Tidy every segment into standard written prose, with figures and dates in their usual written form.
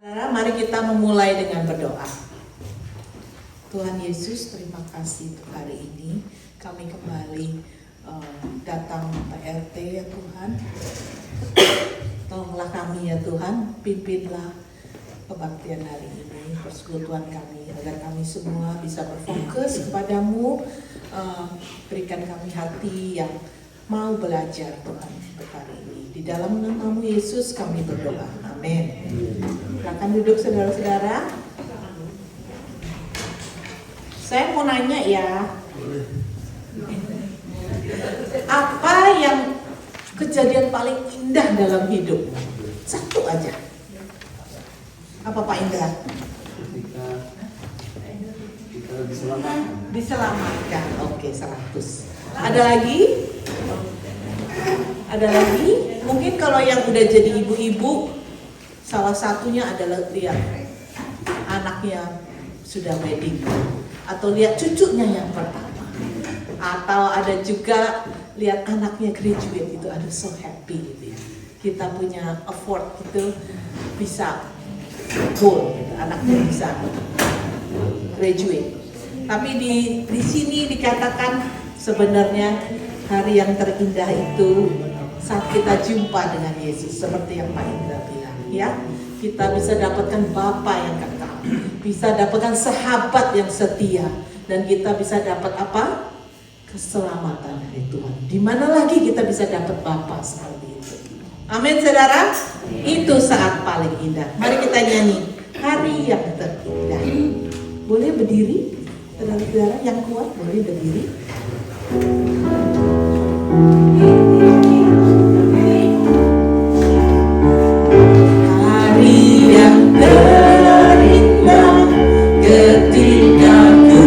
Mari kita memulai dengan berdoa. Tuhan Yesus, terima kasih untuk hari ini. Kami kembali datang PRT ya Tuhan. Tolonglah kami ya Tuhan, pimpinlah kebaktian hari ini, persekutuan kami, agar kami semua bisa berfokus kepadamu. Berikan kami hati yang mau belajar Tuhan untuk hari ini. Di dalam namamu Yesus kami berdoa. Amin. Silakan duduk saudara-saudara. Saya mau nanya ya. Apa yang kejadian paling indah dalam hidup? Satu aja. Apa Pak Indra? Kita diselamatkan. Diselamatkan. Oke, 100. Ada lagi? Ada lagi? Mungkin kalau yang udah jadi ibu-ibu, salah satunya adalah lihat anaknya sudah wedding, atau lihat cucunya yang pertama, atau ada juga lihat anaknya graduate, itu ada so happy gitu ya. Kita punya effort itu bisa goal, gitu. Anaknya bisa graduate. Tapi di sini dikatakan sebenarnya hari yang terindah itu saat kita jumpa dengan Yesus, seperti yang Pak Indra bilang ya. Kita bisa dapatkan Bapa yang kekal, bisa dapatkan sahabat yang setia, dan kita bisa dapat apa? Keselamatan dari Tuhan. Di mana lagi kita bisa dapat Bapa seperti itu? Amin saudara. Itu saat paling indah. Mari kita nyanyi hari yang terindah. Boleh berdiri? Saudara-saudara yang kuat boleh berdiri. Hari yang terindah ketika ku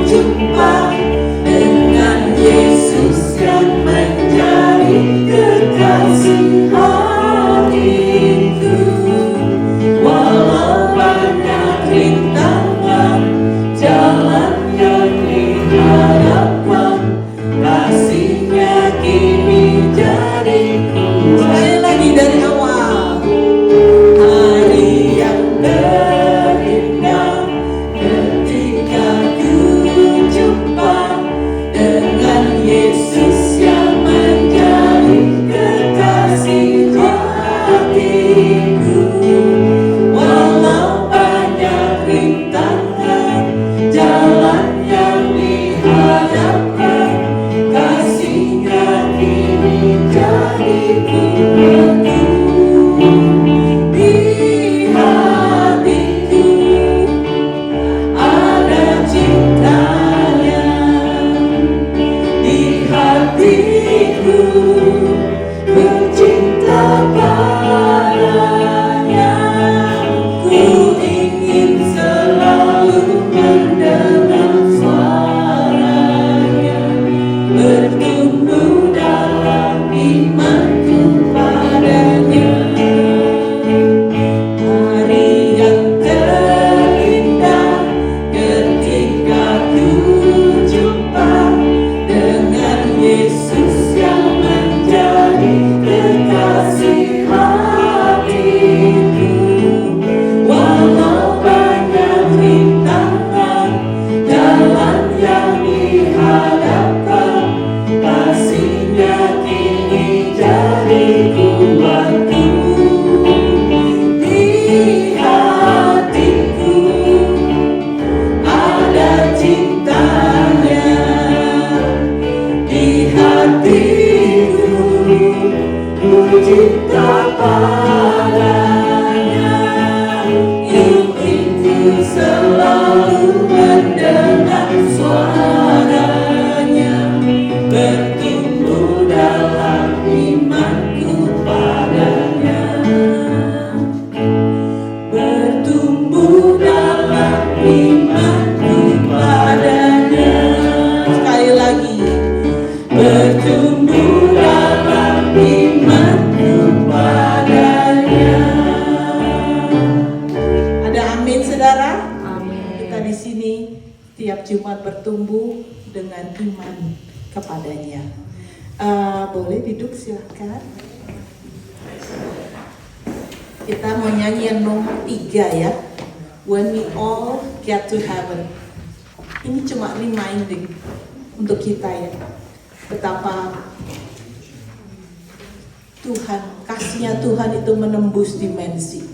jumpa dengan Yesus yang menjadi kekasih hatiku. Walau banyak rintangan jalan yang dihadapkan, kasihnya kini jadi kuat. Sekali lagi dari awal. Hari yang terindah ketika ku jumpa dengan Yesus yang menjadi kekasih hatiku. Walau banyak rintangan jalan yang dihadapkan, kasihnya kini jadi kuatku. Di hatiku ada cintanya, di hatiku ku cinta padanya. Ku ingin selalu mendengar suaranya, bertumbuh dalam imanku padanya. Hari yang terindah ketika ku jumpa dengan Yesus yang menjadi kekasih hatiku. Walau banyak rintangan jalan yang dihadapkan, kasihnya kini jadi kuatku. Di hatiku ada cintanya, di hatiku ku cinta padanya. Inginku selalu mendengar suaranya, bertumbuh dalam imanku padanya, bertumbuh dalam imanku padanya. Sekali lagi, bertumbuh dalam imanku padanya. Ada amin saudara? Amin. Kita di sini tiap Jumat bertumbuh dengan iman kepadanya. Boleh duduk silakan. Kita mau nyanyi yang nomor 3 ya. When we all get to heaven. Ini cuma reminding untuk kita ya. Betapa Tuhan, kasihnya Tuhan itu menembus dimensi.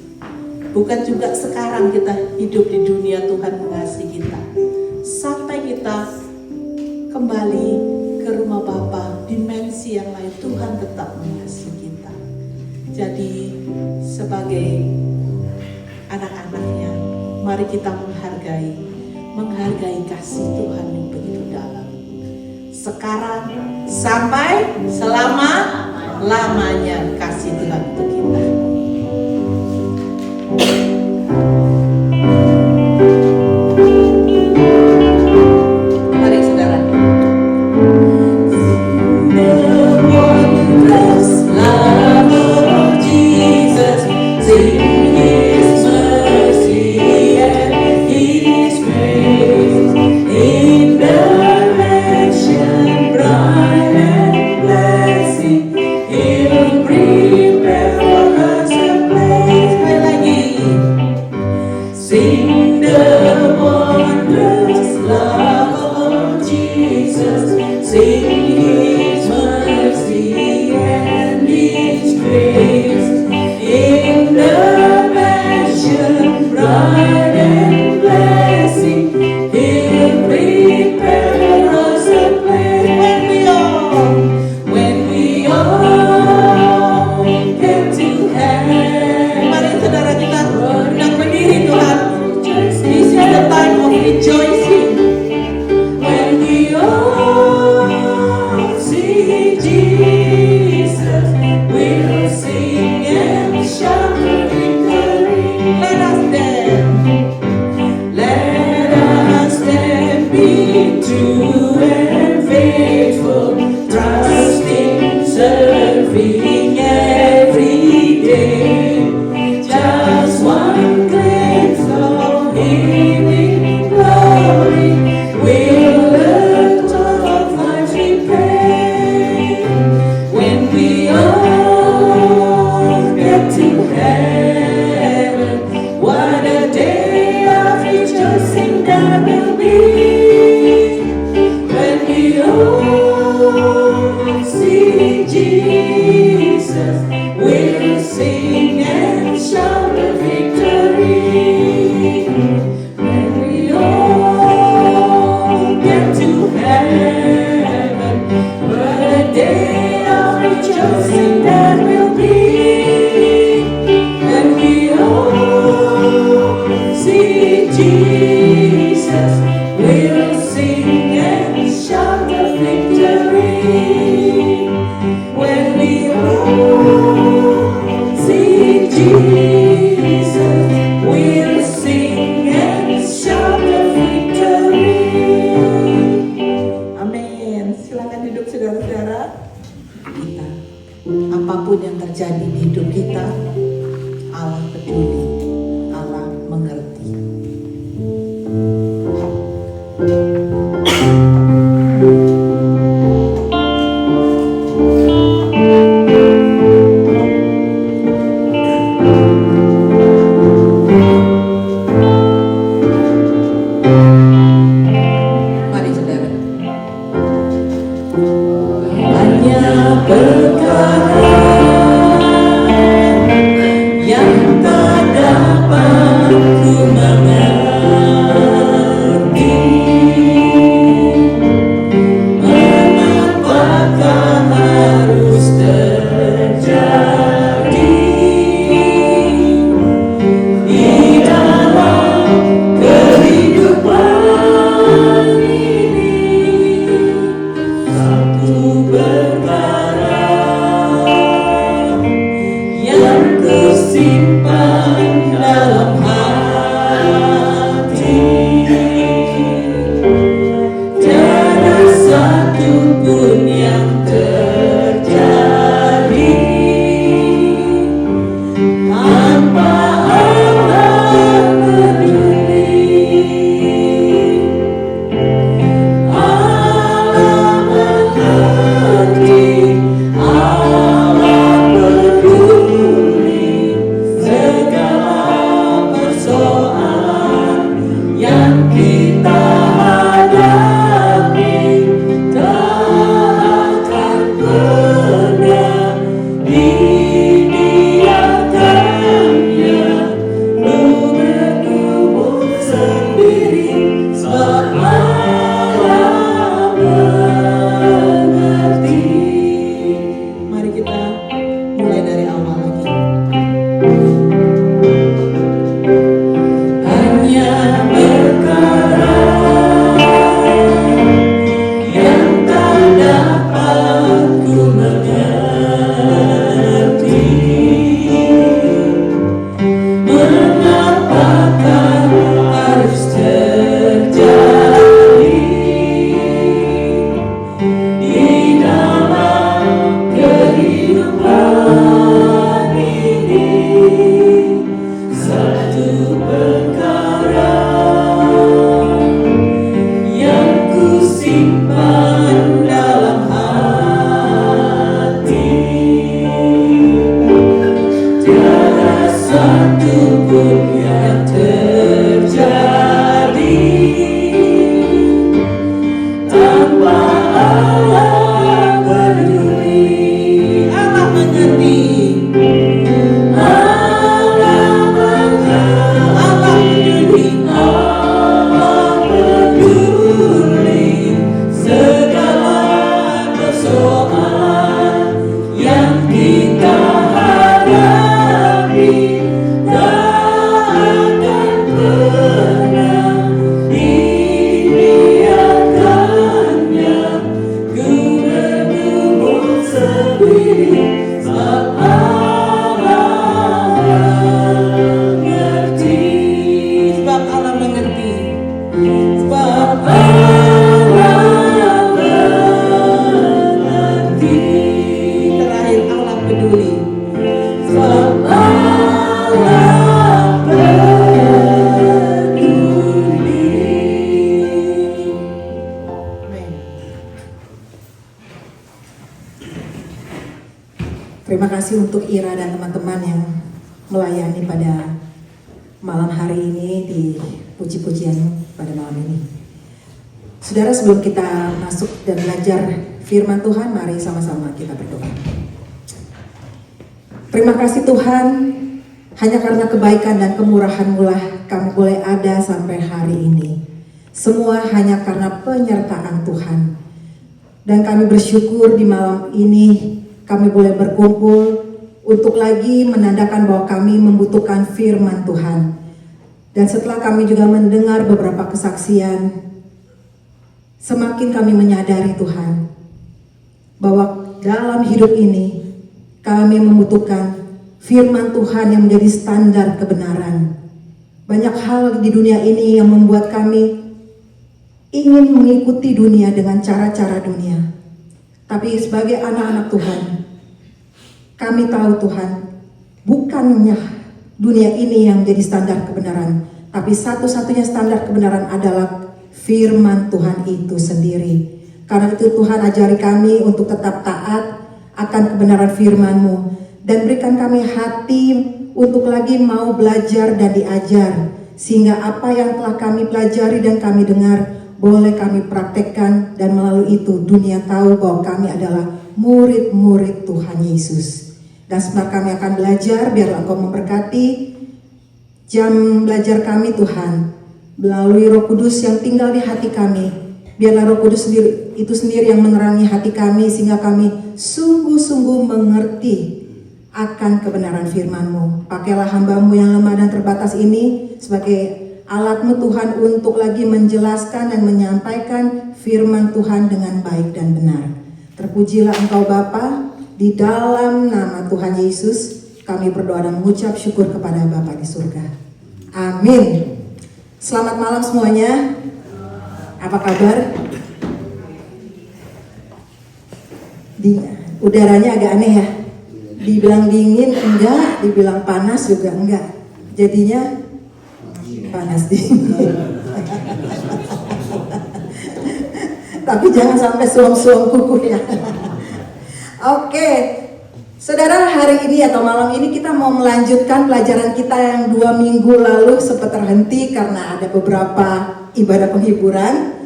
Bukan juga sekarang kita hidup di dunia Tuhan mengasihi kita. Sampai kita kembali ke rumah Bapa, dimensi yang lain Tuhan tetap mengasihi kita. Jadi sebagai anak-anaknya, mari kita menghargai kasih Tuhan yang begitu dalam. Sekarang sampai selama-lamanya kasih Tuhan untuk kita. Mari saudara. The wondrous love of Jesus, sing His mercy and His praise in the mansion bright and blessing. He'll prepare for us a place. Sekali lagi. Sing the wondrous love of Jesus, sing His mercy and His grace in the mansion bright and blessing. He'll prepare us a place when we all get to heaven. Mari saudara kita undang berdiri Tuhan. This is the time of rejoicing. When we all see Jesus, we'll sing and shout the victory. Let us stand, be true and faithful, trusting, serving every day. Just one glimpse of healing glory will the toil of life repay. When we all get to heaven, what a day of rejoicing that will be. When we all see Jesus, we'll sing and shout the victory. When we all get to heaven, what a day of rejoicing that will be. When we all see Jesus, we'll sing and shout the victory. When we all see Jesus, we'll sing and shout the victory. Amin. Silakan duduk saudara-saudara. Kita, apapun yang terjadi di hidup kita, Allah peduli, Allah mengerti. Mari saudara. Banyak perkara yang tak Terima kasih untuk Ira dan teman-teman yang melayani pada malam hari ini di puji-pujian pada malam ini. Saudara, sebelum kita masuk dan belajar firman Tuhan, mari sama-sama kita berdoa. Terima kasih Tuhan, hanya karena kebaikan dan kemurahan-Mu lah kami boleh ada sampai hari ini. Semua hanya karena penyertaan Tuhan. Dan kami bersyukur di malam ini kami boleh berkumpul untuk lagi menandakan bahwa kami membutuhkan firman Tuhan. Dan setelah kami juga mendengar beberapa kesaksian, semakin kami menyadari Tuhan bahwa dalam hidup ini kami membutuhkan firman Tuhan yang menjadi standar kebenaran. Banyak hal di dunia ini yang membuat kami ingin mengikuti dunia dengan cara-cara dunia. Tapi sebagai anak-anak Tuhan, kami tahu Tuhan, bukannya dunia ini yang menjadi standar kebenaran, tapi satu-satunya standar kebenaran adalah firman Tuhan itu sendiri. Karena itu Tuhan ajari kami untuk tetap taat akan kebenaran firman-Mu, dan berikan kami hati untuk lagi mau belajar dan diajar, sehingga apa yang telah kami pelajari dan kami dengar boleh kami praktekkan, dan melalui itu dunia tahu bahwa kami adalah murid-murid Tuhan Yesus. Dan sebentar kami akan belajar, biarlah Engkau memberkati jam belajar kami Tuhan, melalui Roh Kudus yang tinggal di hati kami. Biarlah Roh Kudus itu sendiri yang menerangi hati kami, sehingga kami sungguh-sungguh mengerti akan kebenaran firman-Mu. Pakailah hamba-Mu yang lemah dan terbatas ini sebagai alat-Mu Tuhan untuk lagi menjelaskan dan menyampaikan firman Tuhan dengan baik dan benar. Terpujilah Engkau Bapa, di dalam nama Tuhan Yesus kami berdoa dan mengucap syukur kepada Bapa di surga. Amin. Selamat malam semuanya. Apa kabar? Udaranya agak aneh ya. Dibilang dingin enggak, dibilang panas juga enggak. Jadinya panas dingin. Tapi jangan sampai suam-suam kuku ya. Oke, saudara, hari ini atau malam ini kita mau melanjutkan pelajaran kita yang 2 minggu lalu sempat terhenti karena ada beberapa ibadah penghiburan.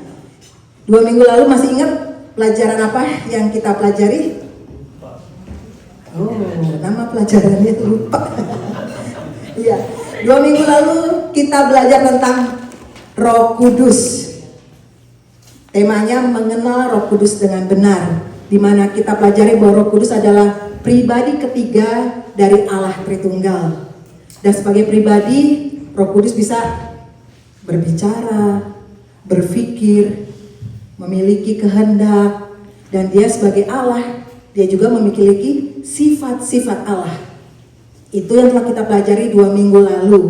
2 minggu lalu masih ingat pelajaran apa yang kita pelajari? Oh, nama pelajarannya lupa. Iya. 2 minggu lalu kita belajar tentang Roh Kudus. Temanya mengenal Roh Kudus dengan benar, di mana kita pelajari bahwa Roh Kudus adalah pribadi ketiga dari Allah Tritunggal. Dan sebagai pribadi, Roh Kudus bisa berbicara, berpikir, memiliki kehendak, dan dia sebagai Allah, dia juga memiliki sifat-sifat Allah. Itu yang telah kita pelajari 2 minggu lalu.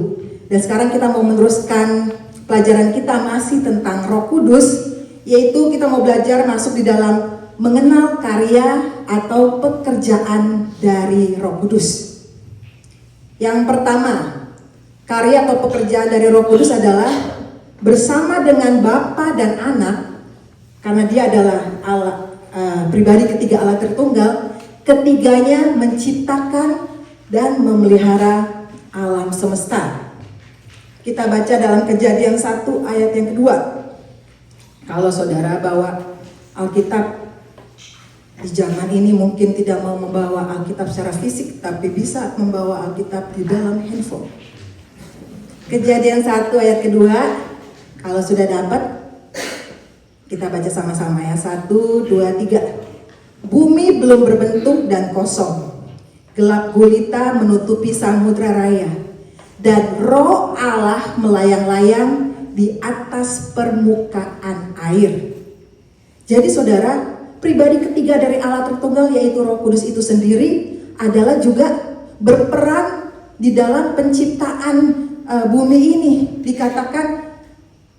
Dan sekarang kita mau meneruskan pelajaran kita masih tentang Roh Kudus, yaitu kita mau belajar masuk di dalam mengenal karya atau pekerjaan dari Roh Kudus. Yang pertama, karya atau pekerjaan dari Roh Kudus adalah bersama dengan Bapa dan Anak, karena dia adalah Allah, pribadi ketiga Allah Tritunggal. Ketiganya menciptakan dan memelihara alam semesta. Kita baca dalam Kejadian 1 ayat yang kedua. Kalau saudara bawa Alkitab di zaman ini mungkin tidak mau membawa Alkitab secara fisik, tapi bisa membawa Alkitab di dalam handphone. Kejadian 1 ayat kedua. Kalau sudah dapat, kita baca sama-sama ya. 1, 2, 3. Bumi belum berbentuk dan kosong. Gelap gulita menutupi samudra raya, dan Roh Allah melayang-layang di atas permukaan air. Jadi saudara, pribadi ketiga dari Allah Tritunggal yaitu Roh Kudus itu sendiri adalah juga berperan di dalam penciptaan bumi ini. Dikatakan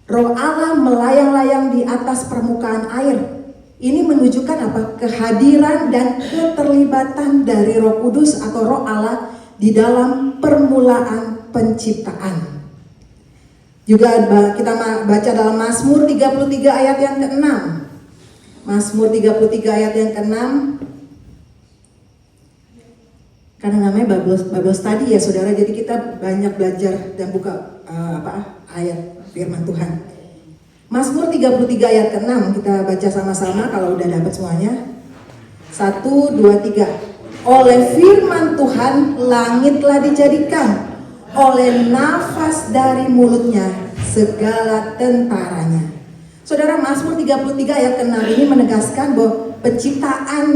Roh Allah melayang-layang di atas permukaan air. Ini menunjukkan apa? Kehadiran dan keterlibatan dari Roh Kudus atau Roh Allah di dalam permulaan penciptaan. Juga kita baca dalam Mazmur 33 ayat yang ke-6. Mazmur 33 ayat yang ke-6. Karena namanya Bible Study ya saudara, jadi kita banyak belajar dan buka ayat firman Tuhan. Mazmur 33 ayat ke-6 kita baca sama-sama kalau udah dapat semuanya. 1, 2, 3. Oleh firman Tuhan langit telah dijadikan, oleh nafas dari mulutnya segala tentaranya. Saudara, Mazmur 33 ayat ke-6 ini menegaskan bahwa penciptaan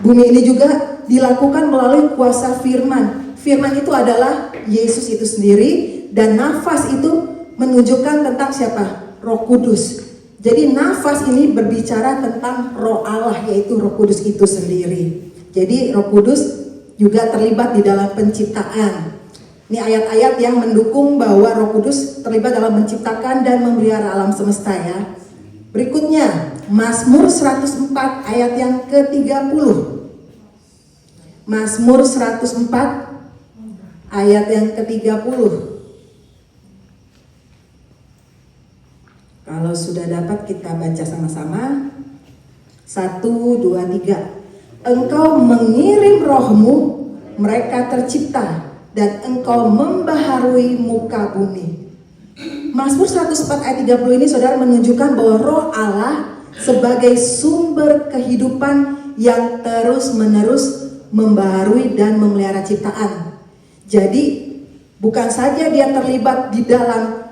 bumi ini juga dilakukan melalui kuasa firman. Firman itu adalah Yesus itu sendiri, dan nafas itu menunjukkan tentang siapa? Roh Kudus. Jadi nafas ini berbicara tentang Roh Allah, yaitu Roh Kudus itu sendiri. Jadi Roh Kudus juga terlibat di dalam penciptaan. Ini ayat-ayat yang mendukung bahwa Roh Kudus terlibat dalam menciptakan dan memelihara alam semesta ya. Berikutnya, Mazmur 104 ayat yang ke-30. Mazmur 104 ayat yang ke-30. Kalau sudah dapat kita baca sama-sama. 1, 2, 3. Engkau mengirim rohmu, mereka tercipta, dan engkau membaharui muka bumi. Mazmur 104 ayat 30 ini saudara menunjukkan bahwa Roh Allah sebagai sumber kehidupan yang terus-menerus membaharui dan memelihara ciptaan. Jadi bukan saja dia terlibat di dalam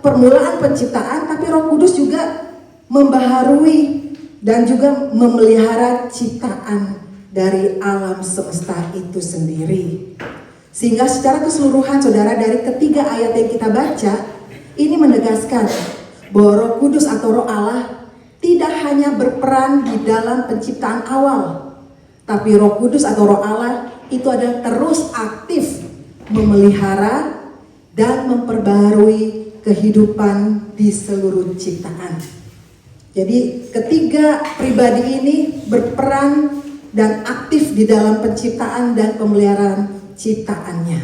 permulaan penciptaan, tapi Roh Kudus juga membaharui dan juga memelihara ciptaan dari alam semesta itu sendiri. Sehingga secara keseluruhan saudara, dari ketiga ayat yang kita baca ini menegaskan bahwa Roh Kudus atau Roh Allah tidak hanya berperan di dalam penciptaan awal, tapi Roh Kudus atau Roh Allah itu adalah terus aktif memelihara dan memperbaharui kehidupan di seluruh ciptaan. Jadi ketiga pribadi ini berperan dan aktif di dalam penciptaan dan pemeliharaan ciptaannya.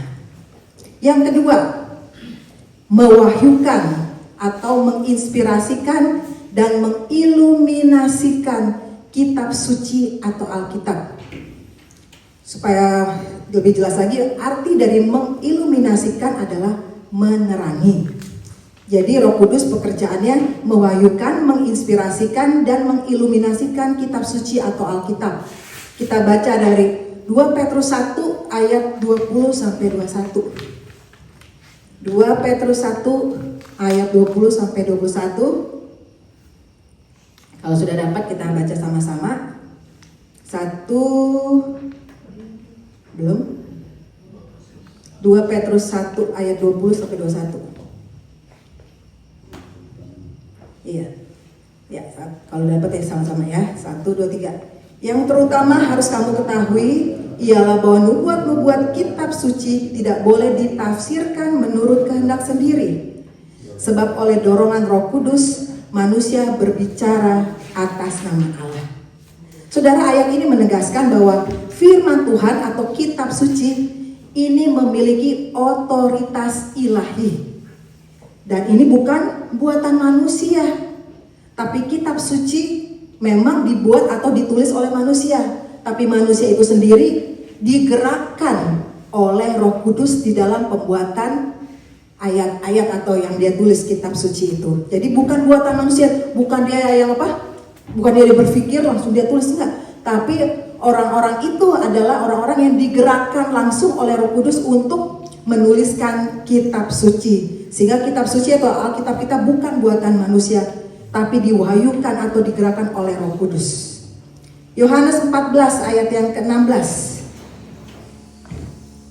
Yang kedua, mewahyukan atau menginspirasikan dan mengiluminasikan kitab suci atau Alkitab. Supaya lebih jelas lagi, arti dari mengiluminasikan adalah menerangi. Jadi Roh Kudus pekerjaannya mewahyukan, menginspirasikan, dan mengiluminasikan kitab suci atau Alkitab. Kita baca dari 2 Petrus 1 ayat 20 sampai 21. 2 Petrus 1 ayat 20 sampai 21. Kalau sudah dapat kita baca sama-sama. 1, belum. 2 Petrus 1 ayat 20 sampai 21. Iya. Ya, kalau dapat ya sama-sama ya. 1, 2, 3. Yang terutama harus kamu ketahui ialah bahwa nubuat-nubuat kitab suci tidak boleh ditafsirkan menurut kehendak sendiri. Sebab oleh dorongan Roh Kudus manusia berbicara atas nama Allah. Saudara, ayat ini menegaskan bahwa firman Tuhan atau kitab suci ini memiliki otoritas ilahi. Dan ini bukan buatan manusia, tapi kitab suci memang dibuat atau ditulis oleh manusia, tapi manusia itu sendiri digerakkan oleh Roh Kudus di dalam pembuatan ayat-ayat atau yang dia tulis kitab suci itu. Jadi bukan buatan manusia, bukan dia yang bukan dia berpikir langsung dia tulis, enggak. Tapi orang-orang itu adalah orang-orang yang digerakkan langsung oleh Roh Kudus untuk menuliskan kitab suci. Sehingga kitab suci atau Alkitab kita bukan buatan manusia, tapi diwahyukan atau digerakkan oleh Roh Kudus. Yohanes 14 ayat yang ke-16.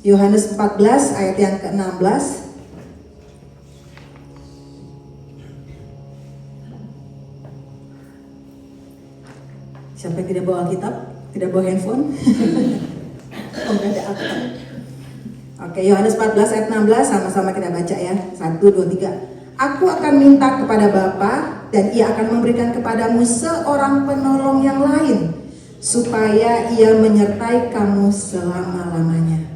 Yohanes 14 ayat yang ke-16. Siapa yang tidak bawa Alkitab? Tidak bawa handphone? Oh, enggak ada Alkitab. Oke, Yohanes 14 ayat 16 sama-sama kita baca ya. 1, 2, 3. Aku akan minta kepada Bapa dan ia akan memberikan kepadamu seorang penolong yang lain, supaya ia menyertai kamu selama-lamanya.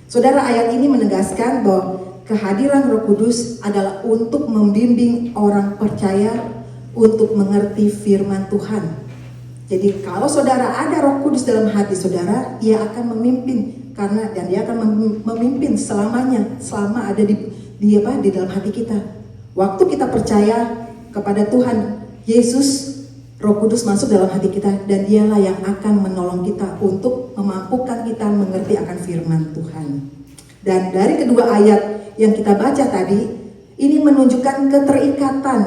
Saudara, ayat ini menegaskan bahwa kehadiran Roh Kudus adalah untuk membimbing orang percaya untuk mengerti firman Tuhan. Jadi kalau saudara ada Roh Kudus dalam hati saudara, ia akan memimpin dan dia akan memimpin selamanya, selama ada di dalam hati kita. Waktu kita percaya kepada Tuhan Yesus, Roh Kudus masuk dalam hati kita dan dialah yang akan menolong kita untuk memampukan kita mengerti akan firman Tuhan. Dan dari kedua ayat yang kita baca tadi, ini menunjukkan keterikatan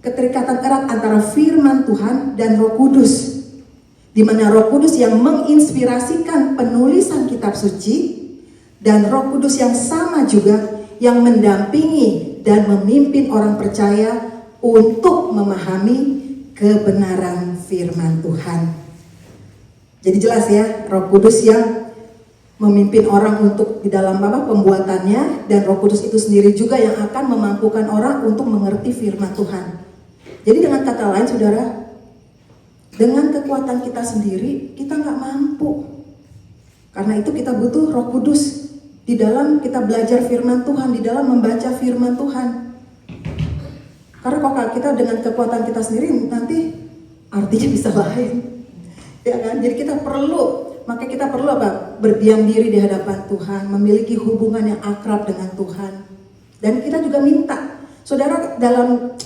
erat antara firman Tuhan dan Roh Kudus, di mana Roh Kudus yang menginspirasikan penulisan kitab suci dan Roh Kudus yang sama juga yang mendampingi dan memimpin orang percaya untuk memahami kebenaran firman Tuhan. Jadi jelas ya, Roh Kudus yang memimpin orang untuk di dalam pembuatannya, dan Roh Kudus itu sendiri juga yang akan memampukan orang untuk mengerti firman Tuhan. Jadi dengan kata lain saudara, dengan kekuatan kita sendiri kita nggak mampu. Karena itu kita butuh Roh Kudus di dalam kita belajar firman Tuhan, di dalam membaca firman Tuhan. Karena kalau kita dengan kekuatan kita sendiri nanti artinya bisa lain, ya kan? Jadi kita perlu berdiam diri di hadapan Tuhan, memiliki hubungan yang akrab dengan Tuhan. Dan kita juga minta, saudara, dalam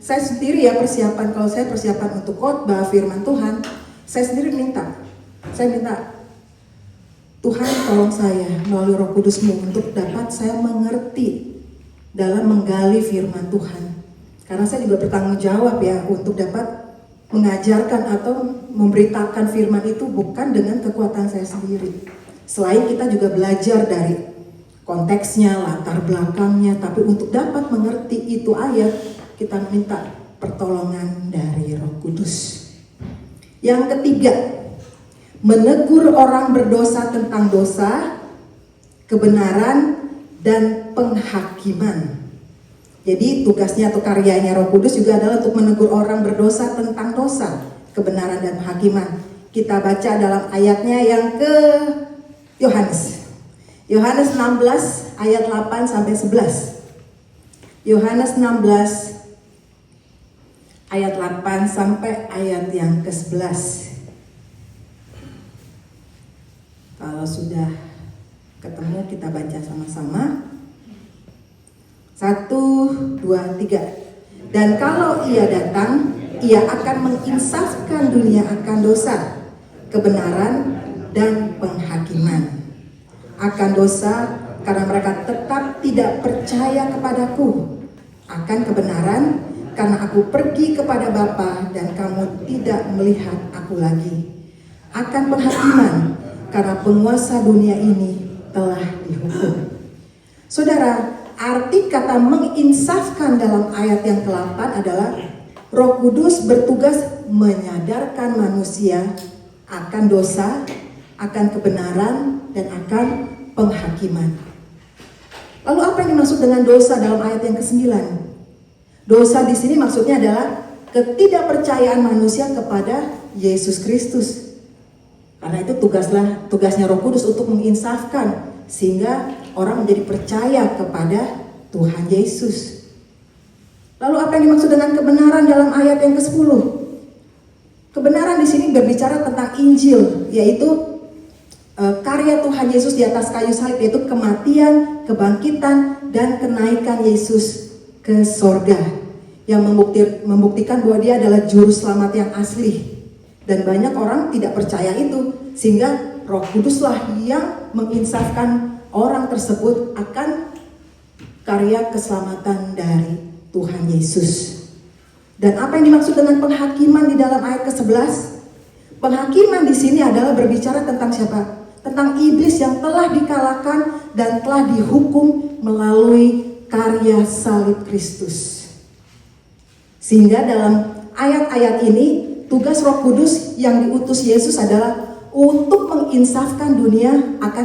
saya sendiri ya kalau saya persiapan untuk khotbah firman Tuhan, saya sendiri minta Tuhan tolong saya melalui Roh Kudus-Mu untuk dapat saya mengerti dalam menggali firman Tuhan. Karena saya juga bertanggung jawab ya untuk dapat mengajarkan atau memberitakan firman itu bukan dengan kekuatan saya sendiri. Selain kita juga belajar dari konteksnya, latar belakangnya, tapi untuk dapat mengerti itu ayat, kita minta pertolongan dari Roh Kudus. Yang ketiga, menegur orang berdosa tentang dosa, kebenaran, dan penghakiman. Jadi tugasnya atau karyanya Roh Kudus juga adalah untuk menegur orang berdosa tentang dosa, kebenaran, dan penghakiman. Kita baca dalam ayatnya yang ke Yohanes 16 ayat 8 sampai 11. Yohanes 16 ayat 8 sampai ayat yang ke-11. Kalau sudah ketemu kita baca sama-sama. 1, 2, 3. Dan kalau ia datang, ia akan menginsafkan dunia akan dosa, kebenaran, dan penghakiman. Akan dosa karena mereka tetap tidak percaya kepadaku. Akan kebenaran karena aku pergi kepada Bapa dan kamu tidak melihat aku lagi. Akan penghakiman karena penguasa dunia ini telah dihukum. Saudara, arti kata menginsafkan dalam ayat yang ke-8 adalah Roh Kudus bertugas menyadarkan manusia akan dosa, akan kebenaran, dan akan penghakiman. Lalu apa yang dimaksud dengan dosa dalam ayat yang ke-9? Dosa di sini maksudnya adalah ketidakpercayaan manusia kepada Yesus Kristus. Karena itu tugasnya Roh Kudus untuk menginsafkan sehingga orang menjadi percaya kepada Tuhan Yesus. Lalu apa yang dimaksud dengan kebenaran dalam ayat yang ke-10? Kebenaran di sini berbicara tentang Injil, yaitu karya Tuhan Yesus di atas kayu salib, yaitu kematian, kebangkitan, dan kenaikan Yesus ke sorga, yang membuktikan bahwa dia adalah juru selamat yang asli. Dan banyak orang tidak percaya itu, sehingga Roh Kuduslah yang menginsafkan orang tersebut akan karya keselamatan dari Tuhan Yesus. Dan apa yang dimaksud dengan penghakiman di dalam ayat ke-11? Penghakiman di sini adalah berbicara tentang siapa? Tentang iblis yang telah dikalahkan dan telah dihukum melalui karya salib Kristus. Sehingga dalam ayat-ayat ini tugas Roh Kudus yang diutus Yesus adalah untuk menginsafkan dunia akan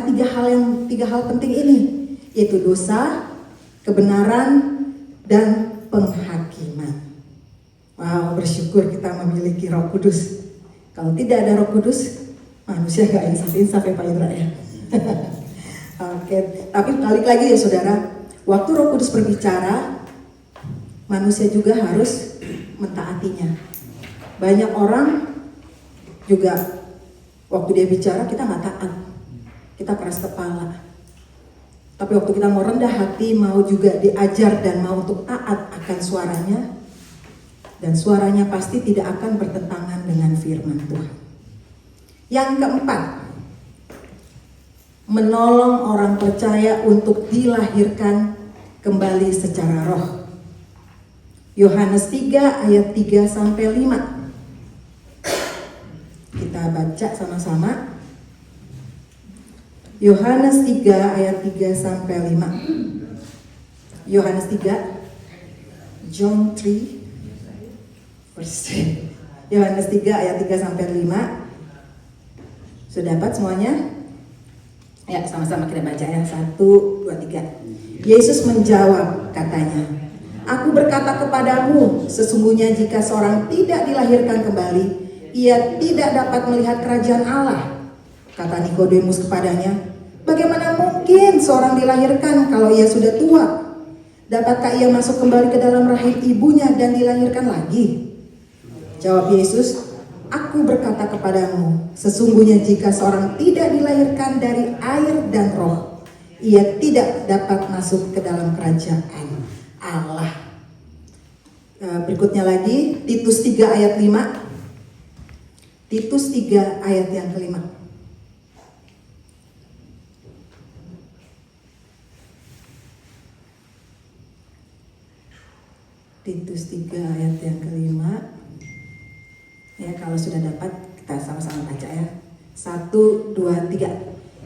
tiga hal penting ini, yaitu dosa, kebenaran, dan penghakiman. Wow, bersyukur kita memiliki Roh Kudus. Kalau tidak ada Roh Kudus, manusia gak insaf-insaf ya Pak Indra ya. Oke, tapi balik lagi ya saudara, waktu Roh Kudus berbicara, manusia juga harus mentaatinya. Banyak orang juga waktu dia bicara kita nggak taat, kita keras kepala. Tapi waktu kita mau rendah hati, mau juga diajar dan mau untuk taat akan suaranya, dan suaranya pasti tidak akan bertentangan dengan firman Tuhan. Yang keempat, menolong orang percaya untuk dilahirkan kembali secara roh. Yohanes 3 ayat 3 sampai 5. Kita baca sama-sama. Yohanes 3 ayat 3 sampai 5. Yohanes 3, John 3 verse 3. Yohanes 3 ayat 3 sampai 5. Sudah dapat semuanya? Ya, sama-sama kita baca ya. 1, 2, 3. Yesus menjawab, katanya, "Aku berkata kepadamu, sesungguhnya jika seorang tidak dilahirkan kembali, ia tidak dapat melihat kerajaan Allah." Kata Nikodemus kepadanya, "Bagaimana mungkin seorang dilahirkan kalau ia sudah tua? Dapatkah ia masuk kembali ke dalam rahim ibunya dan dilahirkan lagi?" Jawab Yesus, "Aku berkata kepadamu, sesungguhnya jika seorang tidak dilahirkan dari air dan roh, ia tidak dapat masuk ke dalam kerajaan Allah." Berikutnya lagi, Titus 3 ayat 5. Titus 3 ayat yang kelima. Titus 3 ayat yang kelima. Ya, kalau sudah dapat kita sama-sama baca ya. 1, 2, 3.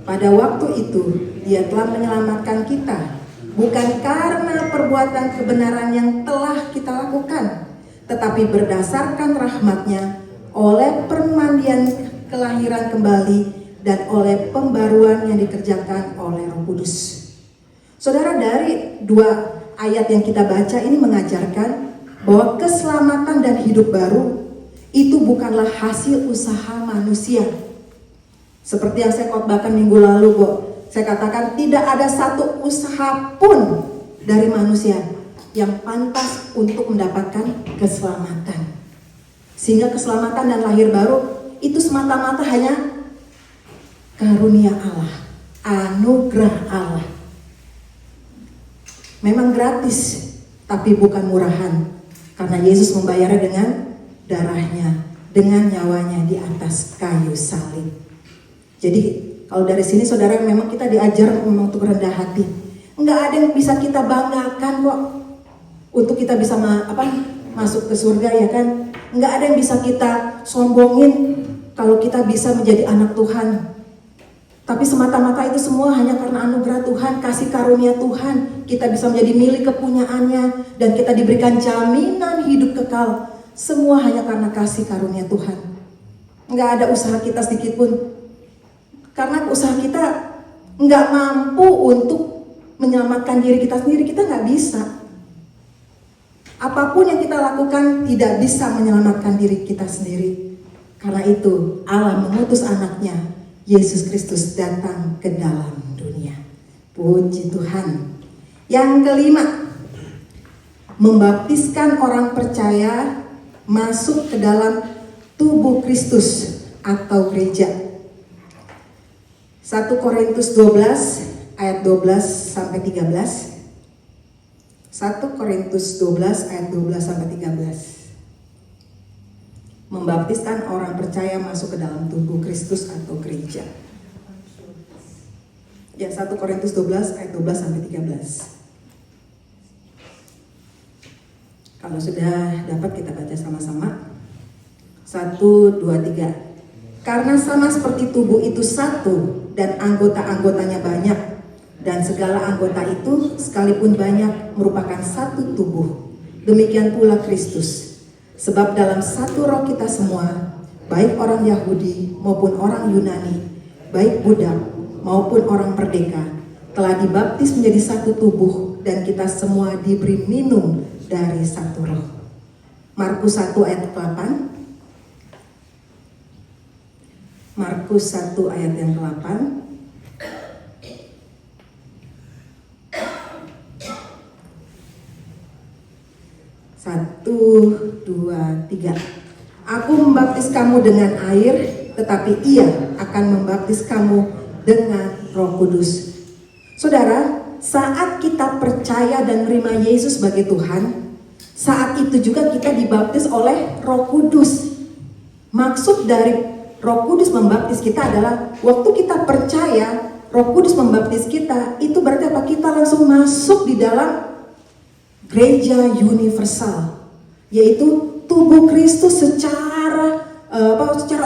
Pada waktu itu Dia telah menyelamatkan kita, bukan karena perbuatan kebenaran yang telah kita lakukan, tetapi berdasarkan rahmat-Nya, oleh permandian kelahiran kembali dan oleh pembaruan yang dikerjakan oleh Roh Kudus. Saudara, dari dua ayat yang kita baca ini mengajarkan bahwa keselamatan dan hidup baru itu bukanlah hasil usaha manusia. Seperti yang saya khotbahkan minggu lalu, saya katakan tidak ada satu usaha pun dari manusia yang pantas untuk mendapatkan keselamatan. Sehingga keselamatan dan lahir baru itu semata-mata hanya karunia Allah, anugerah Allah. Memang gratis, tapi bukan murahan, karena Yesus membayarnya dengan darahnya, dengan nyawanya di atas kayu salib. Jadi kalau dari sini saudara, memang kita diajar memang untuk rendah hati. Enggak ada yang bisa kita banggakan kok untuk kita bisa masuk ke surga, ya kan? Enggak ada yang bisa kita sombongin kalau kita bisa menjadi anak Tuhan. Tapi semata-mata itu semua hanya karena anugerah Tuhan, kasih karunia Tuhan. Kita bisa menjadi milik kepunyaannya dan kita diberikan jaminan hidup kekal. Semua hanya karena kasih karunia Tuhan. Enggak ada usaha kita sedikit pun. Karena usaha kita enggak mampu untuk menyelamatkan diri kita sendiri, kita enggak bisa. Apapun yang kita lakukan tidak bisa menyelamatkan diri kita sendiri. Karena itu Allah mengutus anaknya, Yesus Kristus, datang ke dalam dunia. Puji Tuhan. Yang kelima, membaptiskan orang percaya masuk ke dalam tubuh Kristus atau gereja. 1 Korintus 12 ayat 12 sampai 13. 1 Korintus 12 ayat 12 sampai 13. Membaptiskan orang percaya masuk ke dalam tubuh Kristus atau gereja. Ya, 1 Korintus 12 ayat 12 sampai 13. Kalau sudah dapat kita baca sama-sama. 1, 2, 3. Karena sama seperti tubuh itu satu dan anggota-anggotanya banyak, dan segala anggota itu sekalipun banyak merupakan satu tubuh. Demikian pula Kristus. Sebab dalam satu roh kita semua, baik orang Yahudi maupun orang Yunani, baik budak maupun orang merdeka, telah dibaptis menjadi satu tubuh, dan kita semua diberi minum dari satu roh. Markus 1 ayat 8. Markus 1 ayat yang ke-8. Satu, dua, tiga. Aku membaptis kamu dengan air, tetapi Ia akan membaptis kamu dengan Roh Kudus. Saudara, saat kita percaya dan menerima Yesus sebagai Tuhan, saat itu juga kita dibaptis oleh Roh Kudus. Maksud dari Roh Kudus membaptis kita adalah waktu kita percaya Roh Kudus membaptis kita, itu berarti apa? Kita langsung masuk di dalam gereja universal, yaitu tubuh Kristus secara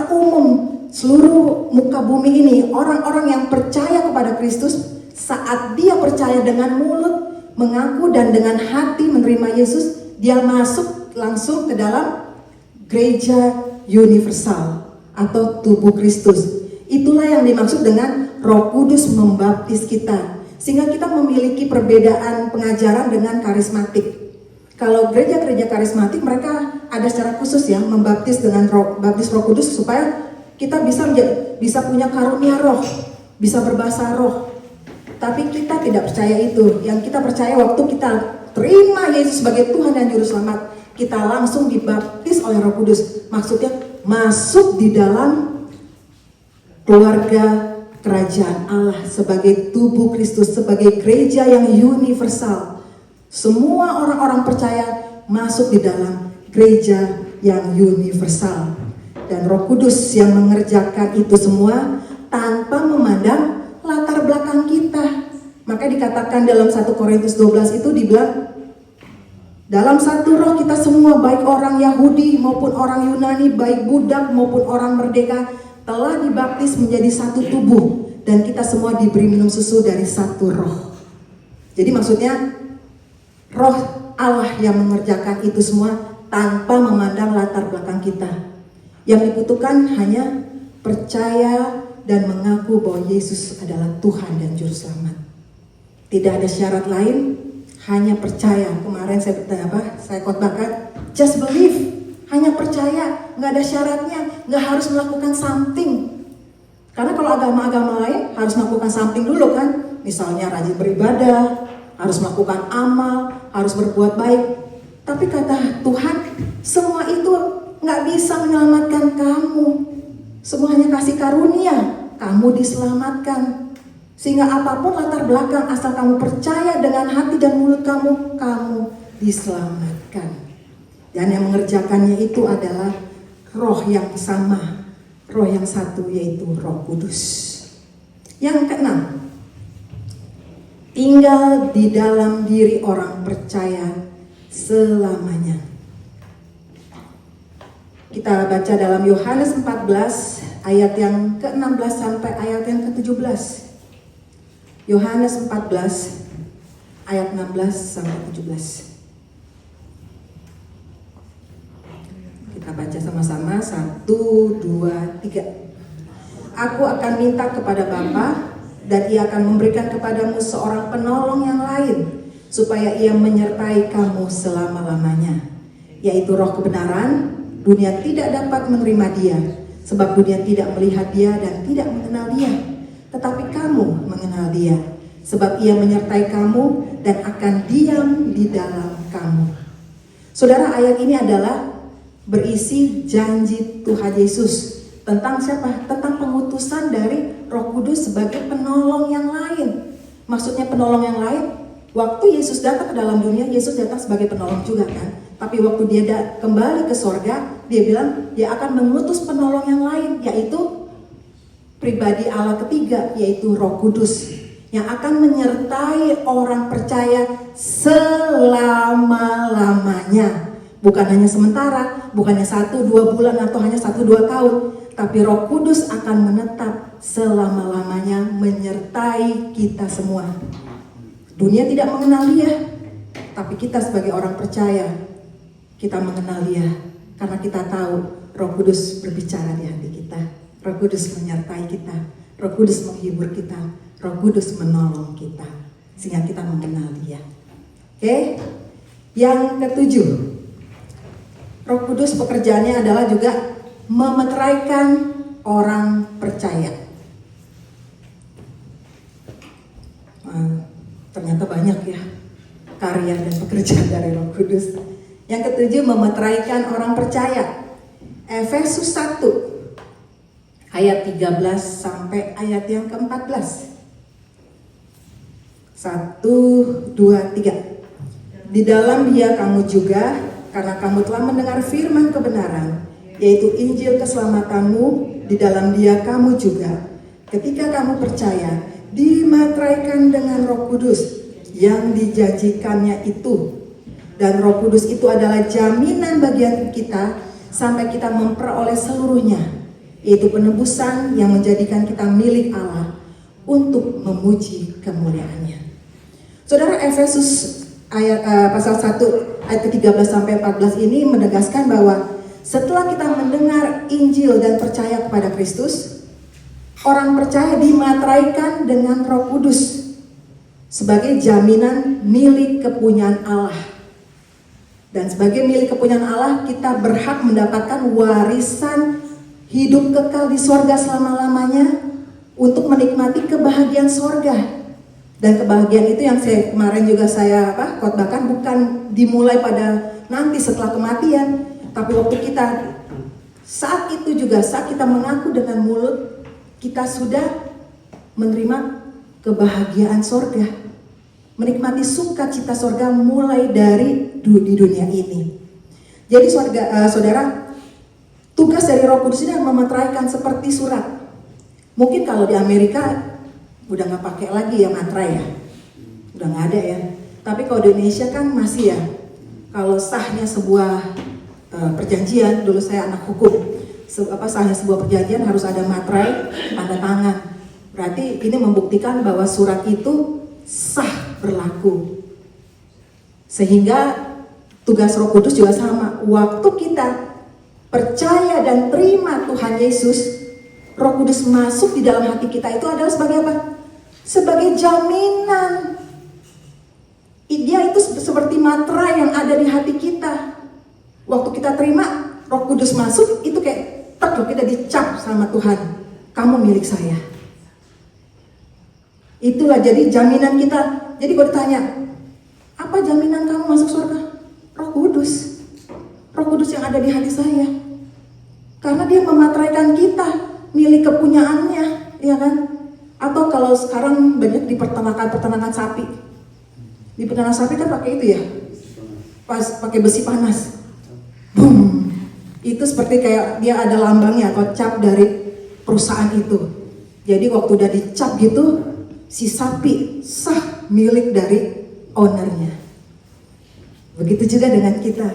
umum. Seluruh muka bumi ini, orang-orang yang percaya kepada Kristus, saat dia percaya dengan mulut, mengaku dan dengan hati menerima Yesus, dia masuk langsung ke dalam gereja universal atau tubuh Kristus. Itulah yang dimaksud dengan Roh Kudus membaptis kita, sehingga kita memiliki perbedaan pengajaran dengan karismatik. Kalau gereja-gereja karismatik, mereka ada secara khusus ya membaptis dengan baptis Roh Kudus supaya kita bisa punya karunia roh, bisa berbahasa roh. Tapi kita tidak percaya itu. Yang kita percaya waktu kita terima Yesus sebagai Tuhan dan Juru Selamat, kita langsung dibaptis oleh Roh Kudus. Maksudnya masuk di dalam keluarga kerajaan Allah sebagai tubuh Kristus, sebagai gereja yang universal. Semua orang-orang percaya masuk di dalam gereja yang universal. Dan Roh Kudus yang mengerjakan itu semua tanpa memandang latar belakang kita. Maka dikatakan dalam 1 Korintus 12 itu dibilang, dalam satu roh kita semua, baik orang Yahudi maupun orang Yunani, baik budak maupun orang merdeka, telah dibaptis menjadi satu tubuh, dan kita semua diberi minum susu dari satu roh. Jadi maksudnya roh Allah yang mengerjakan itu semua tanpa memandang latar belakang kita. Yang dibutuhkan hanya percaya dan mengaku bahwa Yesus adalah Tuhan dan Juru Selamat. Tidak ada syarat lain, hanya percaya. Kemarin saya khotbahkan, just believe, hanya percaya, nggak ada syaratnya, nggak harus melakukan something. Karena kalau agama-agama lain harus melakukan something dulu kan, misalnya rajin beribadah, harus melakukan amal, harus berbuat baik. Tapi kata Tuhan, semua itu nggak bisa menyelamatkan kamu. Semua hanya kasih karunia, kamu diselamatkan. Sehingga apapun latar belakang, asal kamu percaya dengan hati dan mulut kamu, kamu diselamatkan. Dan yang mengerjakannya itu adalah roh yang sama, roh yang satu, yaitu Roh Kudus. Yang keenam, tinggal di dalam diri orang percaya selamanya. Kita baca dalam Yohanes 14 ayat yang ke-16 sampai ayat yang ke-17. Yohanes 14 ayat 16 sampai 17. Kita baca sama-sama, 1, 2, 3. Aku akan minta kepada Bapa, dan Ia akan memberikan kepadamu seorang penolong yang lain, supaya Ia menyertai kamu selama-lamanya, yaitu Roh kebenaran. Dunia tidak dapat menerima Dia, sebab dunia tidak melihat Dia dan tidak mengenal Dia. Tetapi kamu mengenal Dia, sebab Ia menyertai kamu dan akan diam di dalam kamu. Saudara, ayat ini adalah berisi janji Tuhan Yesus tentang siapa? Tentang pengutusan dari Roh Kudus sebagai penolong yang lain. Maksudnya penolong yang lain, waktu Yesus datang ke dalam dunia, Yesus datang sebagai penolong juga kan. Tapi waktu dia kembali ke sorga, dia bilang dia akan mengutus penolong yang lain, yaitu pribadi Allah ketiga, yaitu Roh Kudus, yang akan menyertai orang percaya selama-lamanya. Bukan hanya sementara, bukan hanya 1-2 bulan atau hanya 1-2 tahun, tapi Roh Kudus akan menetap selama-lamanya menyertai kita semua. Dunia tidak mengenal Dia, tapi kita sebagai orang percaya, kita mengenal Dia karena kita tahu Roh Kudus berbicara di hati kita. Roh Kudus menyertai kita, Roh Kudus menghibur kita, Roh Kudus menolong kita, sehingga kita mengenal Dia. Oke? Yang ketujuh, Roh Kudus pekerjaannya adalah juga memeteraikan orang percaya. Ternyata banyak ya karya dan pekerjaan dari Roh Kudus. Yang ketujuh, memeteraikan orang percaya. Efesus 1 ayat 13 sampai ayat yang ke-14. 1, 2, 3. Di dalam Dia kamu juga, karena kamu telah mendengar firman kebenaran, yaitu Injil keselamatanmu, di dalam Dia kamu juga, ketika kamu percaya, dimateraikan dengan Roh Kudus yang dijanjikannya itu. Dan Roh Kudus itu adalah jaminan bagian kita sampai kita memperoleh seluruhnya, yaitu penebusan yang menjadikan kita milik Allah untuk memuji kemuliaan-Nya. Saudara, Efesus pasal 1 ayat ke-13 sampai 14 ini menegaskan bahwa setelah kita mendengar Injil dan percaya kepada Kristus, orang percaya dimateraikan dengan Roh Kudus sebagai jaminan milik kepunyaan Allah. Dan sebagai milik kepunyaan Allah, kita berhak mendapatkan warisan hidup kekal di sorga selama-lamanya untuk menikmati kebahagiaan sorga. Dan kebahagiaan itu yang kemarin juga saya khotbahkan bukan dimulai pada nanti setelah kematian, tapi waktu kita saat itu juga, saat kita mengaku dengan mulut, kita sudah menerima kebahagiaan sorga, menikmati sukacita sorga mulai dari di dunia ini. Jadi saudara, tugas dari Roh Kudus ini memeteraikan seperti surat. Mungkin kalau di Amerika udah nggak pakai lagi ya materai ya, udah nggak ada ya. Tapi kalau di Indonesia kan masih ya. Kalau sahnya sebuah perjanjian, dulu saya anak hukum, sahnya sebuah perjanjian harus ada materai, tanda tangan. Berarti ini membuktikan bahwa surat itu sah berlaku. Sehingga tugas Roh Kudus juga sama. Waktu kita percaya dan terima Tuhan Yesus, Roh Kudus masuk di dalam hati kita itu adalah sebagai apa? Sebagai jaminan. Dia itu seperti materai yang ada di hati kita. Waktu kita terima Roh Kudus masuk, itu kayak kita dicap sama Tuhan, kamu milik saya. Itulah jadi jaminan kita. Jadi kalau ditanya, apa jaminan kamu masuk surga? Roh Kudus. Roh Kudus yang ada di hati saya. Karena dia memateraikan kita, milik kepunyaannya, ya kan? Atau kalau sekarang banyak di peternakan sapi. Di peternakan sapi kan pakai itu ya, pakai besi panas. Boom. Itu seperti kayak dia ada lambangnya atau cap dari perusahaan itu. Jadi waktu udah dicap gitu, si sapi sah milik dari ownernya. Begitu juga dengan kita.